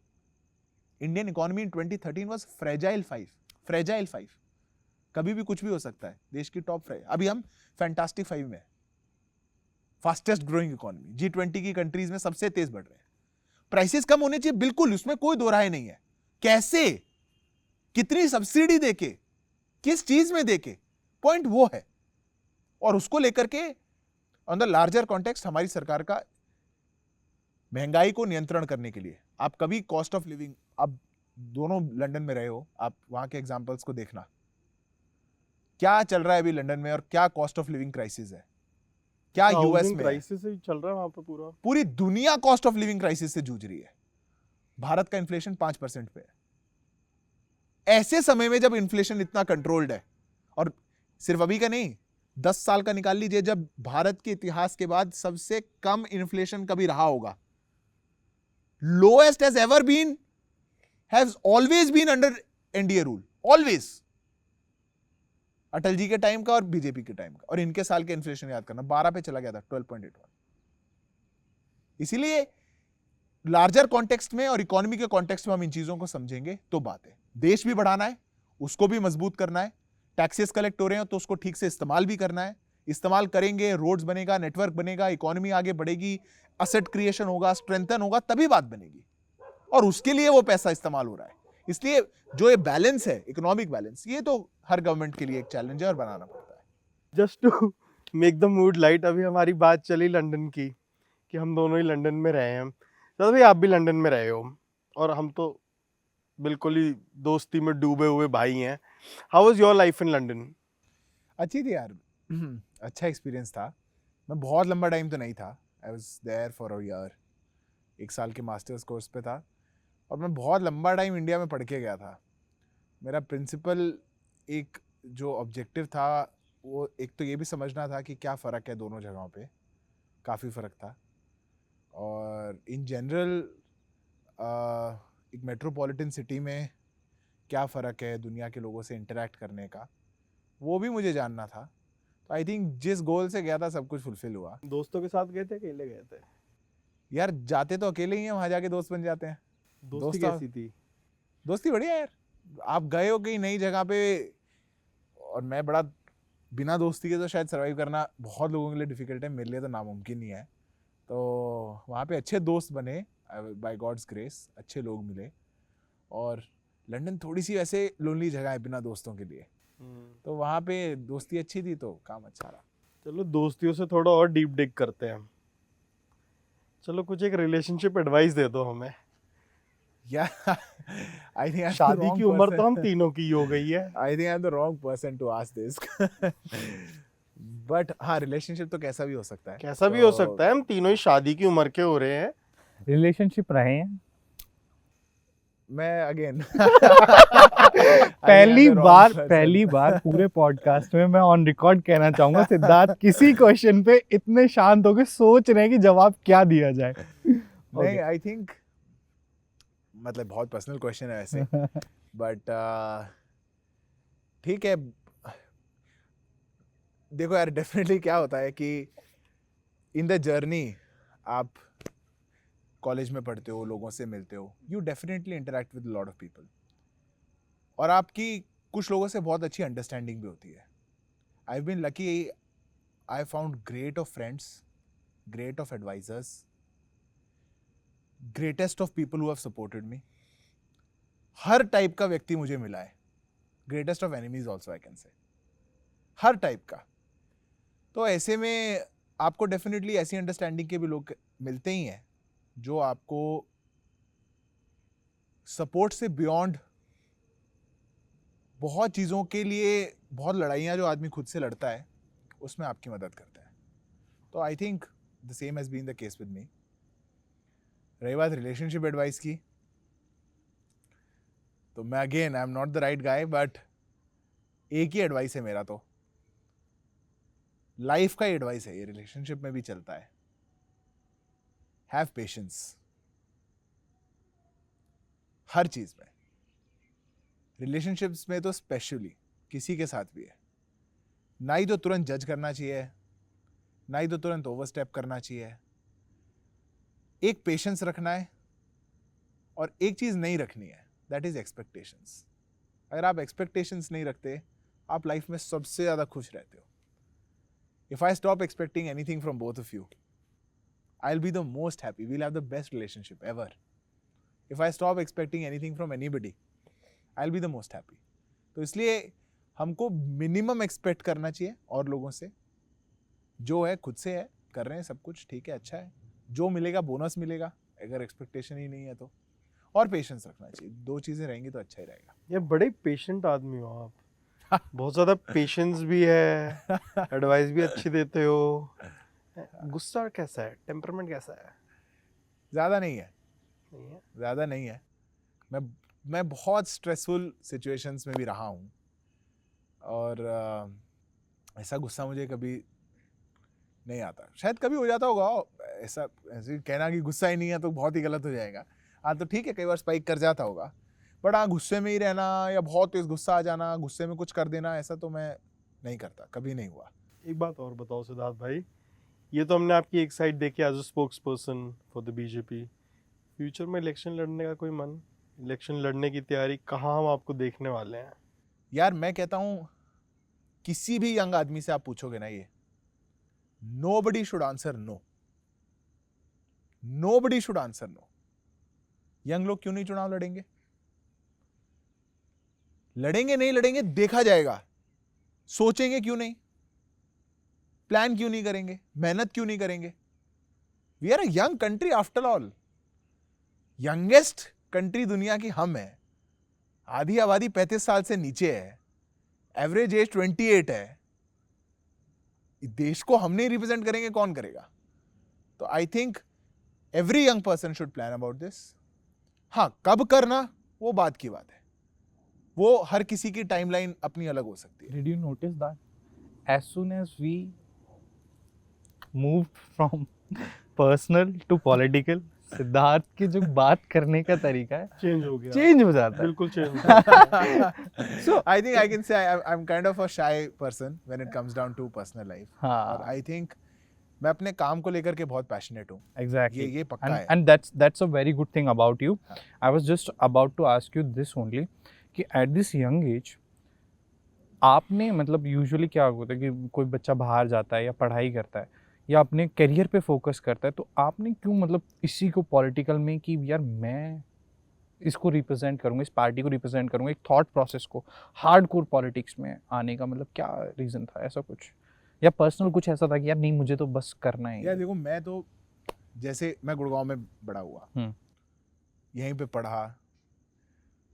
Indian economy in 2013 was fragile 5। कभी भी कुछ भी हो सकता है, देश की टॉप 5। अभी हम फैंटास्टिक 5 में, फास्टेस्ट ग्रोइंग इकोनॉमी, G20 की कंट्रीज में सबसे तेज बढ़ रहे हैं। प्राइसेस कम होने चाहिए, बिल्कुल, उसमें कोई दो राय नहीं है। कैसे, कितनी सब्सिडी देके, किस चीज में देके, पॉइंट वो है। और उसको लेकर के ऑन द लार्जर कॉन्टेक्स्ट हमारी सरकार का महंगाई को नियंत्रण करने के लिए, आप कभी कॉस्ट ऑफ लिविंग, आप दोनों लंदन में रहे हो, आप वहां के एग्जांपल्स को देखना, क्या चल रहा है अभी लंदन में और क्या कॉस्ट ऑफ लिविंग क्राइसिस है, क्या यूएस में क्राइसिस ही चल रहा है वहां पे। पूरी दुनिया कॉस्ट ऑफ लिविंग क्राइसिस से जूझ रही है। भारत का इन्फ्लेशन 5% पे है। ऐसे समय में जब इन्फ्लेशन इतना कंट्रोल्ड है, और सिर्फ अभी का नहीं, 10 साल का निकाल लीजिए, जब भारत के इतिहास के बाद सबसे कम इन्फ्लेशन कभी रहा होगा, lowest has ever been, has always been under NDA rule, always. Atal ji के टाइम का और बीजेपी के टाइम का, और इनके साल के इन्फ्लेशन याद करना, 12 पे चला गया था, 12.81। इसीलिए लार्जर कॉन्टेक्स्ट में और इकोनॉमी के कॉन्टेक्स्ट में हम इन चीजों को समझेंगे तो बात है। देश भी बढ़ाना है, उसको भी मजबूत करना है, टैक्सेस कलेक्ट हो रहे हैं तो उसको ठीक से इस्तेमाल भी करना है। इस्तेमाल करेंगे, रोड्स बनेगा, नेटवर्क बनेगा, इकोनॉमी आगे बढ़ेगी, असेट क्रिएशन होगा, स्ट्रेंथन होगा, तभी बात बनेगी। और उसके लिए वो पैसा इस्तेमाल हो रहा है। इसलिए जो ये बैलेंस है, इकोनॉमिक बैलेंस, ये तो हर गवर्नमेंट के लिए एक चैलेंज है और बनाना पड़ता है। Just to make the mood light, अभी हमारी बात चली लंदन की कि हम दोनों ही लंदन में रहे हैं, तो भाई आप भी लंदन में रहे हो और हम तो बिल्कुल ही दोस्ती में डूबे हुए भाई हैं। How was your life in London? अच्छी थी यार। अच्छा एक्सपीरियंस था। मैं बहुत लंबा टाइम तो नहीं था, I was there for a year, 1 साल के मास्टर्स कोर्स पे था, और मैं बहुत लंबा टाइम इंडिया में पढ़ के गया था। मेरा प्रिंसिपल एक जो ऑब्जेक्टिव था वो एक तो ये भी समझना था कि क्या फ़र्क है दोनों जगहों पे, काफ़ी फ़र्क था। और इन जनरल एक मेट्रोपॉलिटन सिटी में क्या फ़र्क है दुनिया के लोगों से इंटरेक्ट करने का, वो भी मुझे जानना था। तो आई थिंक जिस गोल से गया था सब कुछ फुलफिल हुआ। दोस्तों के साथ गए थे, अकेले गए थे? यार जाते तो अकेले ही हैं, वहाँ जाके दोस्त बन जाते हैं। दोस्ती कैसी थी? दोस्ती बढ़िया यार। आप गए हो कहीं नई जगह पे, और मैं बड़ा बिना दोस्ती के तो शायद सर्वाइव करना बहुत लोगों के लिए डिफिकल्ट है, मेरे लिए तो नामुमकिन ही है। तो वहाँ पे अच्छे दोस्त बने बाय गॉड्स ग्रेस, अच्छे लोग मिले। और लंदन थोड़ी सी वैसे लोनली जगह है बिना दोस्तों के लिए, तो वहाँ पे दोस्ती अच्छी थी तो काम अच्छा रहा। चलो दोस्तियों से थोड़ा और डीप डिग करते हैं। चलो कुछ एक रिलेशनशिप एडवाइस दे दो हमें। Yeah, I think I'm the शादी wrong की उम्र तो हम person. तीनों की हो गई है। I think I'm the wrong person to ask this. But हाँ, रिलेशनशिप तो कैसा भी हो सकता है। कैसा भी हो सकता है, हम तीनों ही शादी की उम्र के हो रहे हैं। रिलेशनशिप रहे हैं। मैं अगेन पहली बार पूरे पॉडकास्ट में मैं ऑन रिकॉर्ड कहना चाहूंगा, सिद्धार्थ किसी क्वेश्चन पे इतने शांत होकर सोच रहे हैं कि जवाब क्या दिया जाए। नहीं, आई थिंक मतलब बहुत पर्सनल क्वेश्चन है वैसे, बट ठीक है। देखो यार, डेफिनेटली क्या होता है कि इन द जर्नी आप कॉलेज में पढ़ते हो, लोगों से मिलते हो, you definitely interact with lot of people, और आपकी कुछ लोगों से बहुत अच्छी अंडरस्टैंडिंग भी होती है। I have been lucky, I found great of friends, great of advisers, greatest of people who have supported me. हर टाइप का व्यक्ति मुझे मिला है, greatest of enemies also I can say, हर टाइप का। तो ऐसे में आपको डेफिनेटली ऐसी अंडरस्टैंडिंग के भी लोग मिलते ही हैं जो आपको सपोर्ट से बियॉन्ड बहुत चीज़ों के लिए, बहुत लड़ाइयाँ जो आदमी खुद से लड़ता है उसमें आपकी मदद करते हैं। तो I think the same has been the case with me. रही बात रिलेशनशिप एडवाइस की, तो मैं again I am not the right guy, but एक ही एडवाइस है मेरा, तो लाइफ का एडवाइस है, ये रिलेशनशिप में भी चलता है। हैव पेशेंस हर चीज में, रिलेशनशिप्स में तो स्पेशली, किसी के साथ भी है। ना ही तो तुरंत जज करना चाहिए, ना ही तो तुरंत ओवरस्टेप करना चाहिए। एक पेशेंस रखना है, और एक चीज नहीं रखनी है, दैट इज एक्सपेक्टेशंस। अगर आप एक्सपेक्टेशंस नहीं रखते, आप लाइफ में सबसे ज्यादा खुश रहते हो। If I stop expecting anything from both of you, I'll be the most happy. We'll have the best relationship ever. If I stop expecting anything from anybody, I'll be the most happy. तो इसलिए हमको minimum expect करना चाहिए और लोगों से, जो है खुद से है, कर रहे हैं सब कुछ ठीक है, अच्छा है, जो मिलेगा बोनस मिलेगा, अगर एक्सपेक्टेशन ही नहीं है तो। और पेशेंस रखना चाहिए, दो चीज़ें रहेंगी तो अच्छा ही रहेगा। ये बड़े पेशेंट आदमी हो आप। बहुत ज़्यादा पेशेंस भी है, एडवाइस भी अच्छी देते हो। गुस्सा कैसा है, टेम्परामेंट कैसा है? ज़्यादा नहीं है, नहीं है? ज़्यादा नहीं है। मैं बहुत स्ट्रेसफुल सिचुएशंस में भी रहा हूँ, और ऐसा गुस्सा मुझे कभी नहीं आता। शायद कभी हो जाता होगा, ऐसे कहना कि गुस्सा ही नहीं है तो बहुत ही गलत हो जाएगा। हाँ तो ठीक है, कई बार स्पाइक कर जाता होगा, बट हाँ गुस्से में ही रहना या बहुत तेज गुस्सा आ जाना, गुस्से में कुछ कर देना, ऐसा तो मैं नहीं करता, कभी नहीं हुआ। एक बात और बताओ सिद्धार्थ भाई, ये तो हमने आपकी एक साइड देखी as a spokesperson for the BJP. Future में इलेक्शन लड़ने का कोई मन, इलेक्शन लड़ने की तैयारी, कहाँ हम आपको देखने वाले हैं? यार मैं कहता हूँ, किसी भी यंग आदमी से आप पूछोगे ना ये, nobody should answer no, nobody should answer no. Young लोग क्यों नहीं चुनाव लड़ेंगे? लड़ेंगे नहीं लड़ेंगे देखा जाएगा। सोचेंगे क्यों नहीं? प्लान क्यों नहीं करेंगे? मेहनत क्यों नहीं करेंगे? We are a young country after all. Youngest country दुनिया की हम है। आधी आबादी 35 साल से नीचे है, एवरेज एज 28 है, देश को हम नहीं रिप्रेजेंट करेंगे, कौन करेगा? तो I think every young person should plan about this. हाँ, कब करना वो बात की बात है, वो हर किसी की टाइमलाइन अपनी अलग हो सकती है. Did you notice that as soon as we moved from personal to political, Siddharth की जो बात करने का तरीका है चेंज हो गया, चेंज हो जाता है. बिल्कुल चेंज हो गया. So I think I can say I'm kind of a shy person when it comes down to personal life. हाँ. और I think मैं अपने काम को लेकर के बहुत पैशनेट हूँ. Exactly. ये पक्का है. And that's a very good thing about you. हाँ. I was just about to ask you this only कि at this young age आपने मतलब यूजुअली क्या होता है कि कोई बच्चा बाहर जाता है या पढ़ाई करता है या अपने करियर पे फोकस करता है, तो आपने क्यों मतलब इसी को पॉलिटिकल में कि यार मैं इसको रिप्रेजेंट करूँगा, इस पार्टी को रिप्रेजेंट करूँगा, एक थॉट प्रोसेस को हार्डकोर पॉलिटिक्स में आने का मतलब क्या रीज़न था? ऐसा कुछ या पर्सनल कुछ ऐसा था कि यार नहीं मुझे तो बस करना है? यार देखो, मैं तो जैसे मैं गुड़गांव में बड़ा हुआ, यहीं पे पढ़ा,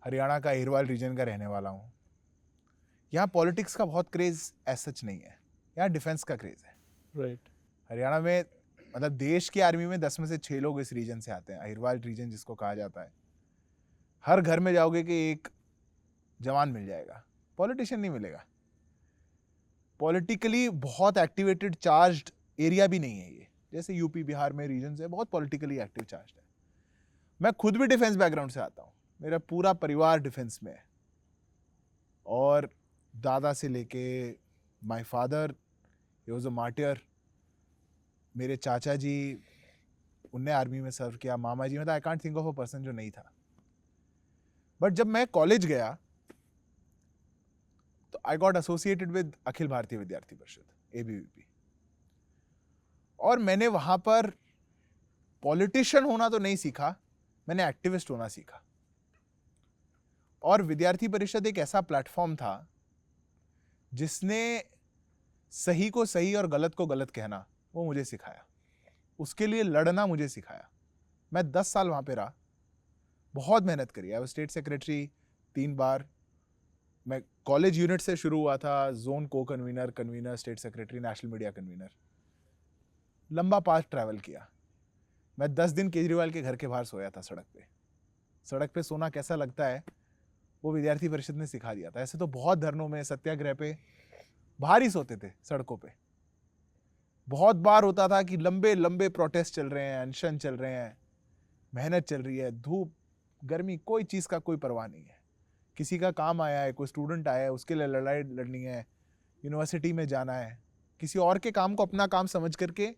हरियाणा का अहिरवाल रीजन का रहने वाला हूँ. यहाँ पॉलिटिक्स का बहुत क्रेज ऐसा सच नहीं है, यहाँ डिफेंस का क्रेज है. राइट. हरियाणा में मतलब देश की आर्मी में 10 में से 6 लोग इस रीजन से आते हैं, अहिरवाल रीजन जिसको कहा जाता है. हर घर में जाओगे कि एक जवान मिल जाएगा, पॉलिटिशियन नहीं मिलेगा. पॉलिटिकली बहुत एक्टिवेटेड चार्ज्ड एरिया भी नहीं है ये, जैसे यूपी बिहार में रीजन है बहुत पॉलिटिकली एक्टिव चार्ज्ड है. मैं खुद भी डिफेंस बैकग्राउंड से आता हूँ, मेरा पूरा परिवार डिफेंस में है. और दादा से लेके my father he was a martyr, मेरे चाचा जी उनने आर्मी में सर्व किया, मामा जी, मतलब I can't think of a person जो नहीं था. बट जब मैं कॉलेज गया तो I got associated with Akhil Bharatiya विद्यार्थी परिषद, ABVP. और मैंने वहां पर पॉलिटिशियन होना तो नहीं सीखा, मैंने एक्टिविस्ट होना सीखा. और विद्यार्थी परिषद एक ऐसा प्लेटफॉर्म था जिसने सही को सही और गलत को गलत कहना वो मुझे सिखाया, उसके लिए लड़ना मुझे सिखाया. मैं 10 साल वहाँ पे रहा, बहुत मेहनत करी. आई वाज स्टेट सेक्रेटरी 3 बार. मैं कॉलेज यूनिट से शुरू हुआ था, जोन को convener, state secretary, national media convener. लंबा पाथ ट्रैवल किया. मैं 10 दिन केजरीवाल के घर के बाहर सोया था सड़क पे. सड़क पे सोना कैसा लगता है वो विद्यार्थी परिषद ने सिखा दिया था. ऐसे तो बहुत धरनों में, सत्याग्रह पे बाहर ही सोते थे सड़कों पे. बहुत बार होता था कि लंबे लंबे प्रोटेस्ट चल रहे हैं, अनशन चल रहे हैं, मेहनत चल रही है, धूप गर्मी कोई चीज़ का कोई परवाह नहीं है. किसी का काम आया है, कोई स्टूडेंट आया है, उसके लिए लड़ाई लड़नी है, यूनिवर्सिटी में जाना है, किसी और के काम को अपना काम समझ करके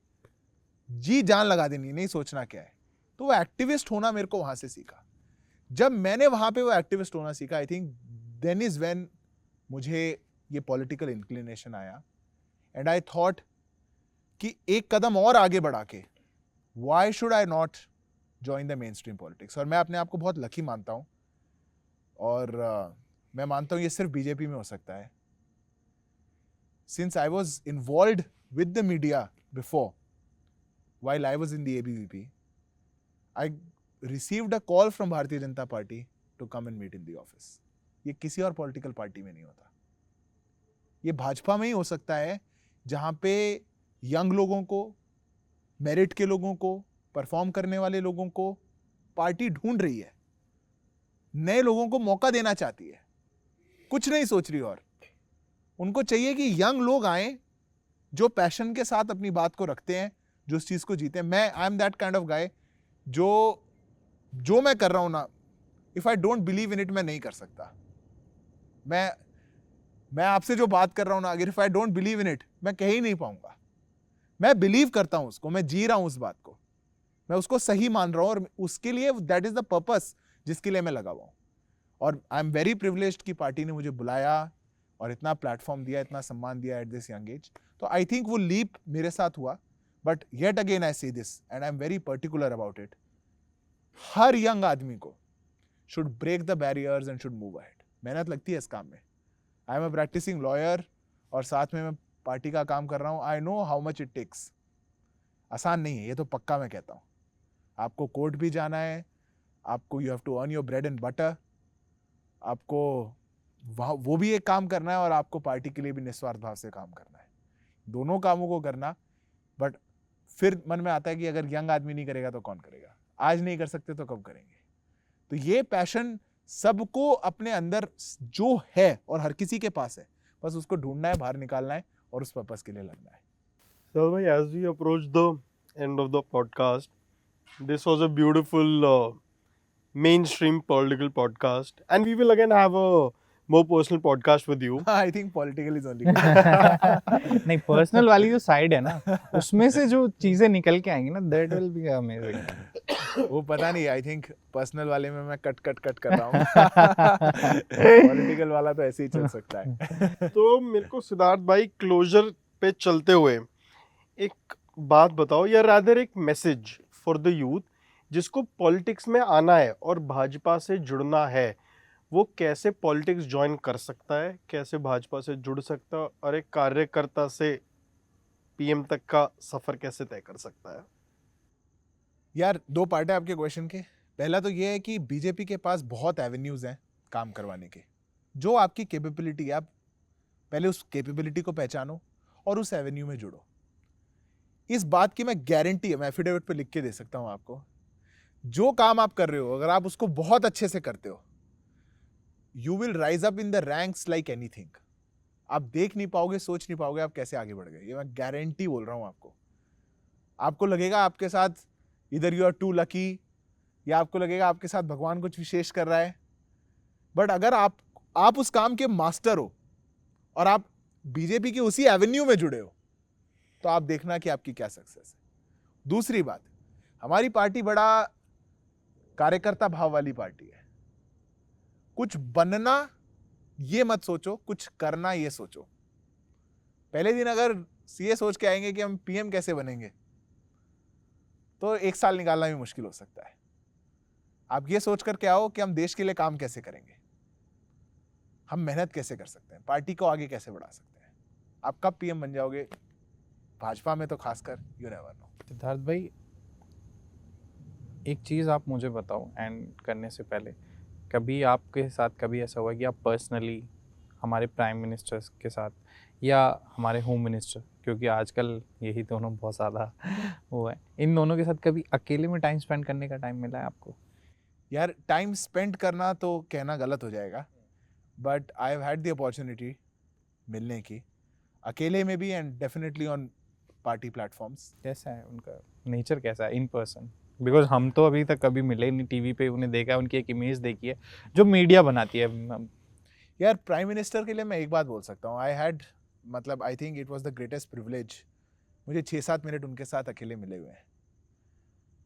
जी जान लगा देनी, नहीं सोचना क्या है. तो वो एक्टिविस्ट होना मेरे को वहाँ से सीखा. जब मैंने वहाँ पे वो एक्टिविस्ट होना सीखा, I think then is when मुझे ये पॉलिटिकल इंक्लिनेशन आया. एंड आई थॉट कि एक कदम और आगे बढ़ा के why should I not join the main stream politics. और मैं अपने आप को बहुत लकी मानता हूँ. और मैं मानता हूँ ये सिर्फ बीजेपी में हो सकता है. Since I was involve with the media before, while I was in the ABVP, I received a call from Bharatiya Janata party to come and meet in the office. ये किसी और पॉलिटिकल पार्टी में नहीं होता. ये भाजपा में ही हो सकता है जहाँ पे यंग लोगों को, मेरिट के लोगों को, परफॉर्म करने वाले लोगों को पार्टी ढूंढ रही है, नए लोगों को मौका देना चाहती है, कुछ नहीं सोच रही. और उनको चाहिए कि यंग लोग आए जो पैशन के साथ अपनी बात को रखते हैं, जो उस चीज़ को जीते. मैं I am that kind of guy जो मैं कर रहा हूँ ना, if I don't believe in it मैं नहीं कर सकता. मैं आपसे जो बात कर रहा हूँ ना, अगर if I don't believe in it मैं कह ही नहीं पाऊंगा. मैं बिलीव करता हूँ उसको, मैं जी रहा हूँ उस बात को, मैं उसको सही मान रहा हूँ, और उसके लिए दैट इज़ द पर्पस जिसके लिए मैं लगा हुआ हूँ. और आई एम वेरी प्रिविलेज्ड कि पार्टी ने मुझे बुलाया और इतना प्लेटफॉर्म दिया, इतना सम्मान दिया एट दिस यंग एज. तो आई थिंक वो लीप मेरे साथ हुआ. But yet again I see this and I am very particular about it. हर यंग आदमी को should break the barriers and should move ahead. मेहनत लगती है इस काम में. I am a practising lawyer और साथ में मैं पार्टी का काम कर रहा हूँ. I know how much it takes. आसान नहीं है, ये तो पक्का मैं कहता हूँ. आपको कोर्ट भी जाना है, आपको you have to earn your bread and butter, आपको वो भी एक काम करना है, और आपको पार्टी के लिए भी निस्वार्थ भाव से काम करना है. दोनों कामों को करना, बट फिर मन में आता है कि अगर यंग आदमी नहीं करेगा तो कौन करेगा, आज नहीं कर सकते तो कब करेंगे। तो ये पैशन सबको अपने अंदर जो है और हर किसी के पास है, बस उसको ढूंढना है, बाहर निकालना है और उस पर्पस के लिए लगना है। So, as we approach the end of the podcast, this was a beautiful mainstream political podcast, and we will again have a more personal podcast with you. I think political is only नहीं, personal वाली जो side है ना, उसमें से जो चीजें निकल के आएंगी ना, दैट विल बी अमेजिंग। वो पता नहीं, आई थिंक पर्सनल वाले में मैं कट कर रहा हूँ पॉलिटिकल वाला तो ऐसे ही चल सकता है। तो मेरे को सिद्धार्थ भाई क्लोजर पे चलते हुए एक बात बताओ, या रादर एक मैसेज फॉर द यूथ जिसको पॉलिटिक्स में आना है और भाजपा से जुड़ना है, वो कैसे पॉलिटिक्स ज्वाइन कर सकता है, कैसे भाजपा से जुड़ सकता है और एक कार्यकर्ता से पीएम तक का सफर कैसे तय कर सकता है? यार दो पार्ट है आपके क्वेश्चन के। पहला तो ये है कि बीजेपी के पास बहुत एवेन्यूज हैं काम करवाने के। जो आपकी कैपेबिलिटी है, आप पहले उस कैपेबिलिटी को पहचानो और उस एवेन्यू में जुड़ो। इस बात की मैं गारंटी है, मैं एफिडेविट पे लिख के दे सकता हूं आपको, जो काम आप कर रहे हो अगर आप उसको बहुत अच्छे से करते हो, you will rise up in the ranks like anything. आप देख नहीं पाओगे, सोच नहीं पाओगे आप कैसे आगे बढ़ गए। ये मैं गारंटी बोल रहा हूं आपको। आपको लगेगा आपके साथ इधर यू आर टू लकी, या आपको लगेगा आपके साथ भगवान कुछ विशेष कर रहा है, बट अगर आप उस काम के मास्टर हो और आप बीजेपी की उसी एवेन्यू में जुड़े हो, तो आप देखना कि आपकी क्या सक्सेस है। दूसरी बात, हमारी पार्टी बड़ा कार्यकर्ता भाव वाली पार्टी है। कुछ बनना ये मत सोचो, कुछ करना ये सोचो। पहले दिन अगर ये सोच के आएंगे कि हम पीएम कैसे बनेंगे, तो 1 साल निकालना भी मुश्किल हो सकता है। आप ये सोच करके आओ कि हम देश के लिए काम कैसे करेंगे, हम मेहनत कैसे कर सकते हैं, पार्टी को आगे कैसे बढ़ा सकते हैं। आप कब पीएम बन जाओगे, भाजपा में तो खासकर, यू नेवर नो। सिद्धार्थ भाई, एक चीज़ आप मुझे बताओ एंड करने से पहले, कभी आपके साथ कभी ऐसा हुआ कि आप पर्सनली हमारे प्राइम मिनिस्टर के साथ या हमारे होम मिनिस्टर, क्योंकि आजकल यही दोनों बहुत ज़्यादा वो है, इन दोनों के साथ कभी अकेले में टाइम स्पेंड करने का टाइम मिला है आपको? यार टाइम स्पेंड करना तो कहना गलत हो जाएगा, but I have had the opportunity मिलने की, अकेले में भी and definitely on party platforms. कैसा है उनका नेचर, कैसा है इन पर्सन? बिकॉज हम तो अभी तक कभी मिले नहीं, टीवी पे उन्हें देखा है, उनकी एक इमेज देखी है जो मीडिया बनाती है। यार प्राइम मिनिस्टर के लिए मैं एक बात बोल सकता हूँ, I think it was the greatest privilege. मुझे 6-7 मिनट उनके साथ अकेले मिले हुए हैं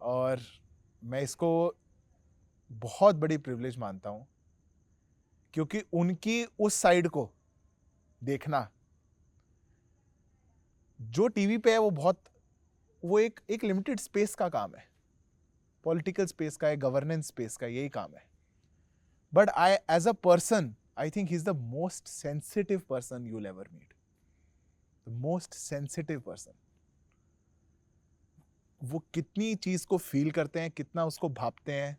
और मैं इसको बहुत बड़ी प्रिविलेज मानता हूँ, क्योंकि उनकी उस साइड को देखना जो टीवी पे है वो एक लिमिटेड स्पेस का काम है, पॉलिटिकल स्पेस का है, गवर्नेंस स्पेस का, यही काम है। But I as a person I think he is the most sensitive person you will ever meet, the most sensitive person. वो कितनी चीज को फील करते हैं, कितना उसको भापते हैं,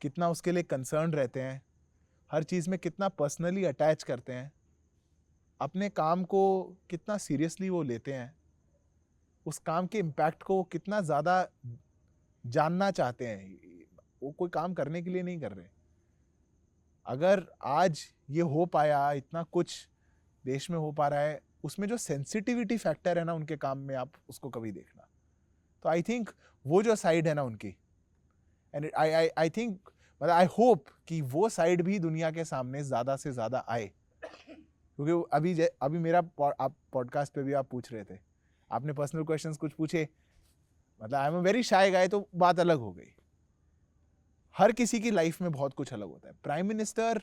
कितना उसके लिए कंसर्न रहते हैं, हर चीज में कितना पर्सनली अटैच करते हैं, अपने काम को कितना सीरियसली वो लेते हैं, उस काम के इम्पैक्ट को कितना ज़्यादा जानना चाहते हैं। वो कोई काम करने के लिए नहीं कर रहे। अगर आज ये हो पाया, इतना कुछ देश में हो पा रहा है, उसमें जो सेंसिटिविटी फैक्टर है ना उनके काम में, आप उसको कभी देखना। तो आई थिंक वो जो साइड है ना उनकी, एंड आई थिंक मतलब आई होप कि वो साइड भी दुनिया के सामने ज़्यादा से ज़्यादा आए, क्योंकि अभी मेरा आप पॉडकास्ट पे भी आप पूछ रहे थे, आपने पर्सनल क्वेश्चंस कुछ पूछे, मतलब आई एम अ वेरी शाय गाय, तो बात अलग हो गई। हर किसी की लाइफ में बहुत कुछ अलग होता है। प्राइम मिनिस्टर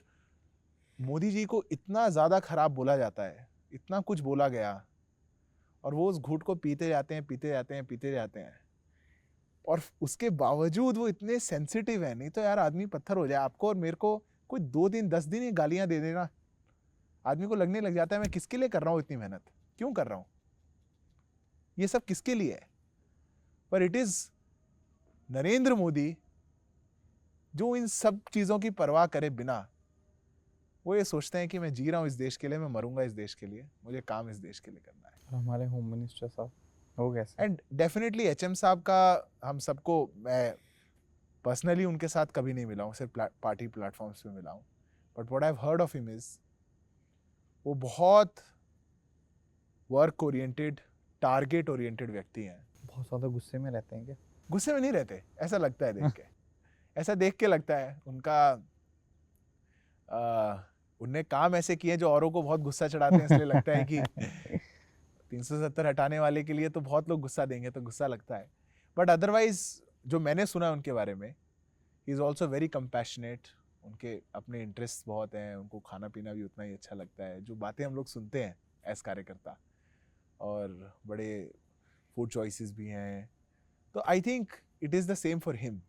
मोदी जी को इतना ज़्यादा खराब बोला जाता है, इतना कुछ बोला गया, और वो उस घूंट को पीते जाते हैं, और उसके बावजूद वो इतने सेंसिटिव है। नहीं तो यार आदमी पत्थर हो जाए, आपको और मेरे को कोई 2 दिन 10 दिन ही गालियां दे देना, आदमी को लगने लग जाता है मैं किसके लिए कर रहा हूँ इतनी मेहनत, क्यों कर रहा हूँ, ये सब किसके लिए है। पर इट इज नरेंद्र मोदी जो इन सब चीजों की परवाह करे बिना वो ये सोचते हैं कि मैं जी रहा हूँ इस देश के लिए, मैं मरूंगा इस देश के लिए, मुझे काम इस देश के लिए करना है। और हमारे होम मिनिस्टर साहब हो कैसे? एंड डेफिनेटली एचएम साहब का हम सबको, मैं पर्सनली उनके साथ कभी नहीं मिला हूँ, सिर्फ पार्टी प्लेटफॉर्म्स पे मिला हूँ, but what I have heard of him is वो बहुत वर्क ओरिएंटेड, टारगेट ओरिएंटेड व्यक्ति हैं। बहुत ज़्यादा गुस्से में रहते हैं क्या? गुस्से में नहीं रहते, ऐसा लगता है देख के। ऐसा देख के लगता है उनका उनने काम ऐसे किए जो औरों को बहुत गुस्सा चढ़ाते हैं, इसलिए लगता है कि 370 हटाने वाले के लिए तो बहुत लोग गुस्सा देंगे, तो गुस्सा लगता है। बट अदरवाइज जो मैंने सुना है उनके बारे में, he is also very compassionate, उनके अपने इंटरेस्ट बहुत हैं, उनको खाना पीना भी उतना ही अच्छा लगता है, जो बातें हम लोग सुनते हैं एज कार्यकर्ता, और बड़े फूड चॉइसेस भी हैं, तो I think it is the same for him.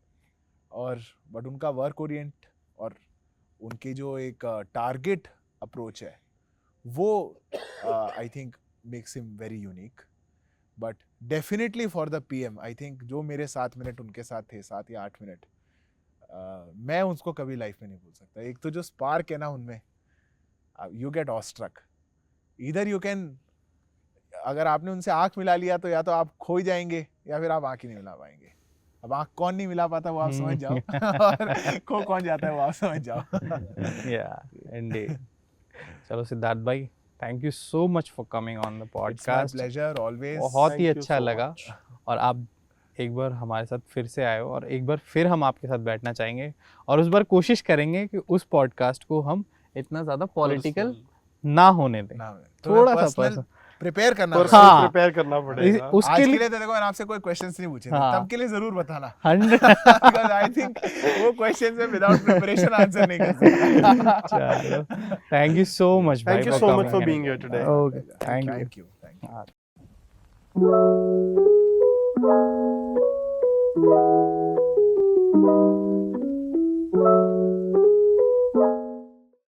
और बट उनका वर्क ओरिएंट और उनके जो एक टारगेट अप्रोच है वो I think makes him very unique. But definitely for the PM I think जो मेरे 7 मिनट उनके साथ थे, 7 या 8 मिनट, मैं उसको कभी लाइफ में नहीं भूल सकता। एक तो जो स्पार्क है ना उनमें, यू गेट ऑस्ट्रक, इधर यू कैन, अगर आपने उनसे आंख मिला लिया तो या तो आप खो ही जाएंगे या फिर आप आंख ही नहीं मिला पाएंगे। अब आंख कौन नहीं मिला पाता वो आप समझ जाओ, और खो कौन जाता है वो आप समझ जाओ। या इंडीड। चलो सिद्धार्थ भाई, thank you so much for coming on the podcast. Pleasure always. बहुत ही Thank you अच्छा so लगा, much. और आप एक बार हमारे साथ फिर से आए हो, और एक बार फिर हम आपके साथ बैठना चाहेंगे, और उस बार कोशिश करेंगे कि उस पॉडकास्ट को हम इतना ज़्यादा पॉलिटिकल Personal. ना होने दें, थोड़ा थोड़ा सा सा प्रिपेयर करना Personal हाँ। prepare करना पड़ेगा। उसके आज के लिए लिए तो देखो मैंने आपसे कोई क्वेश्चंस नहीं पूछे थे, हाँ। तब के लिए जरूर बताना। 100 बिकॉज़ आई थिंक वो क्वेश्चंस में विदाउट प्रिपरेशन आंसर नहीं कर सकता। चलो, थैंक यू सो मच भाई, Thank you so much for being here today. Okay, thank you. Thank you. हाँ।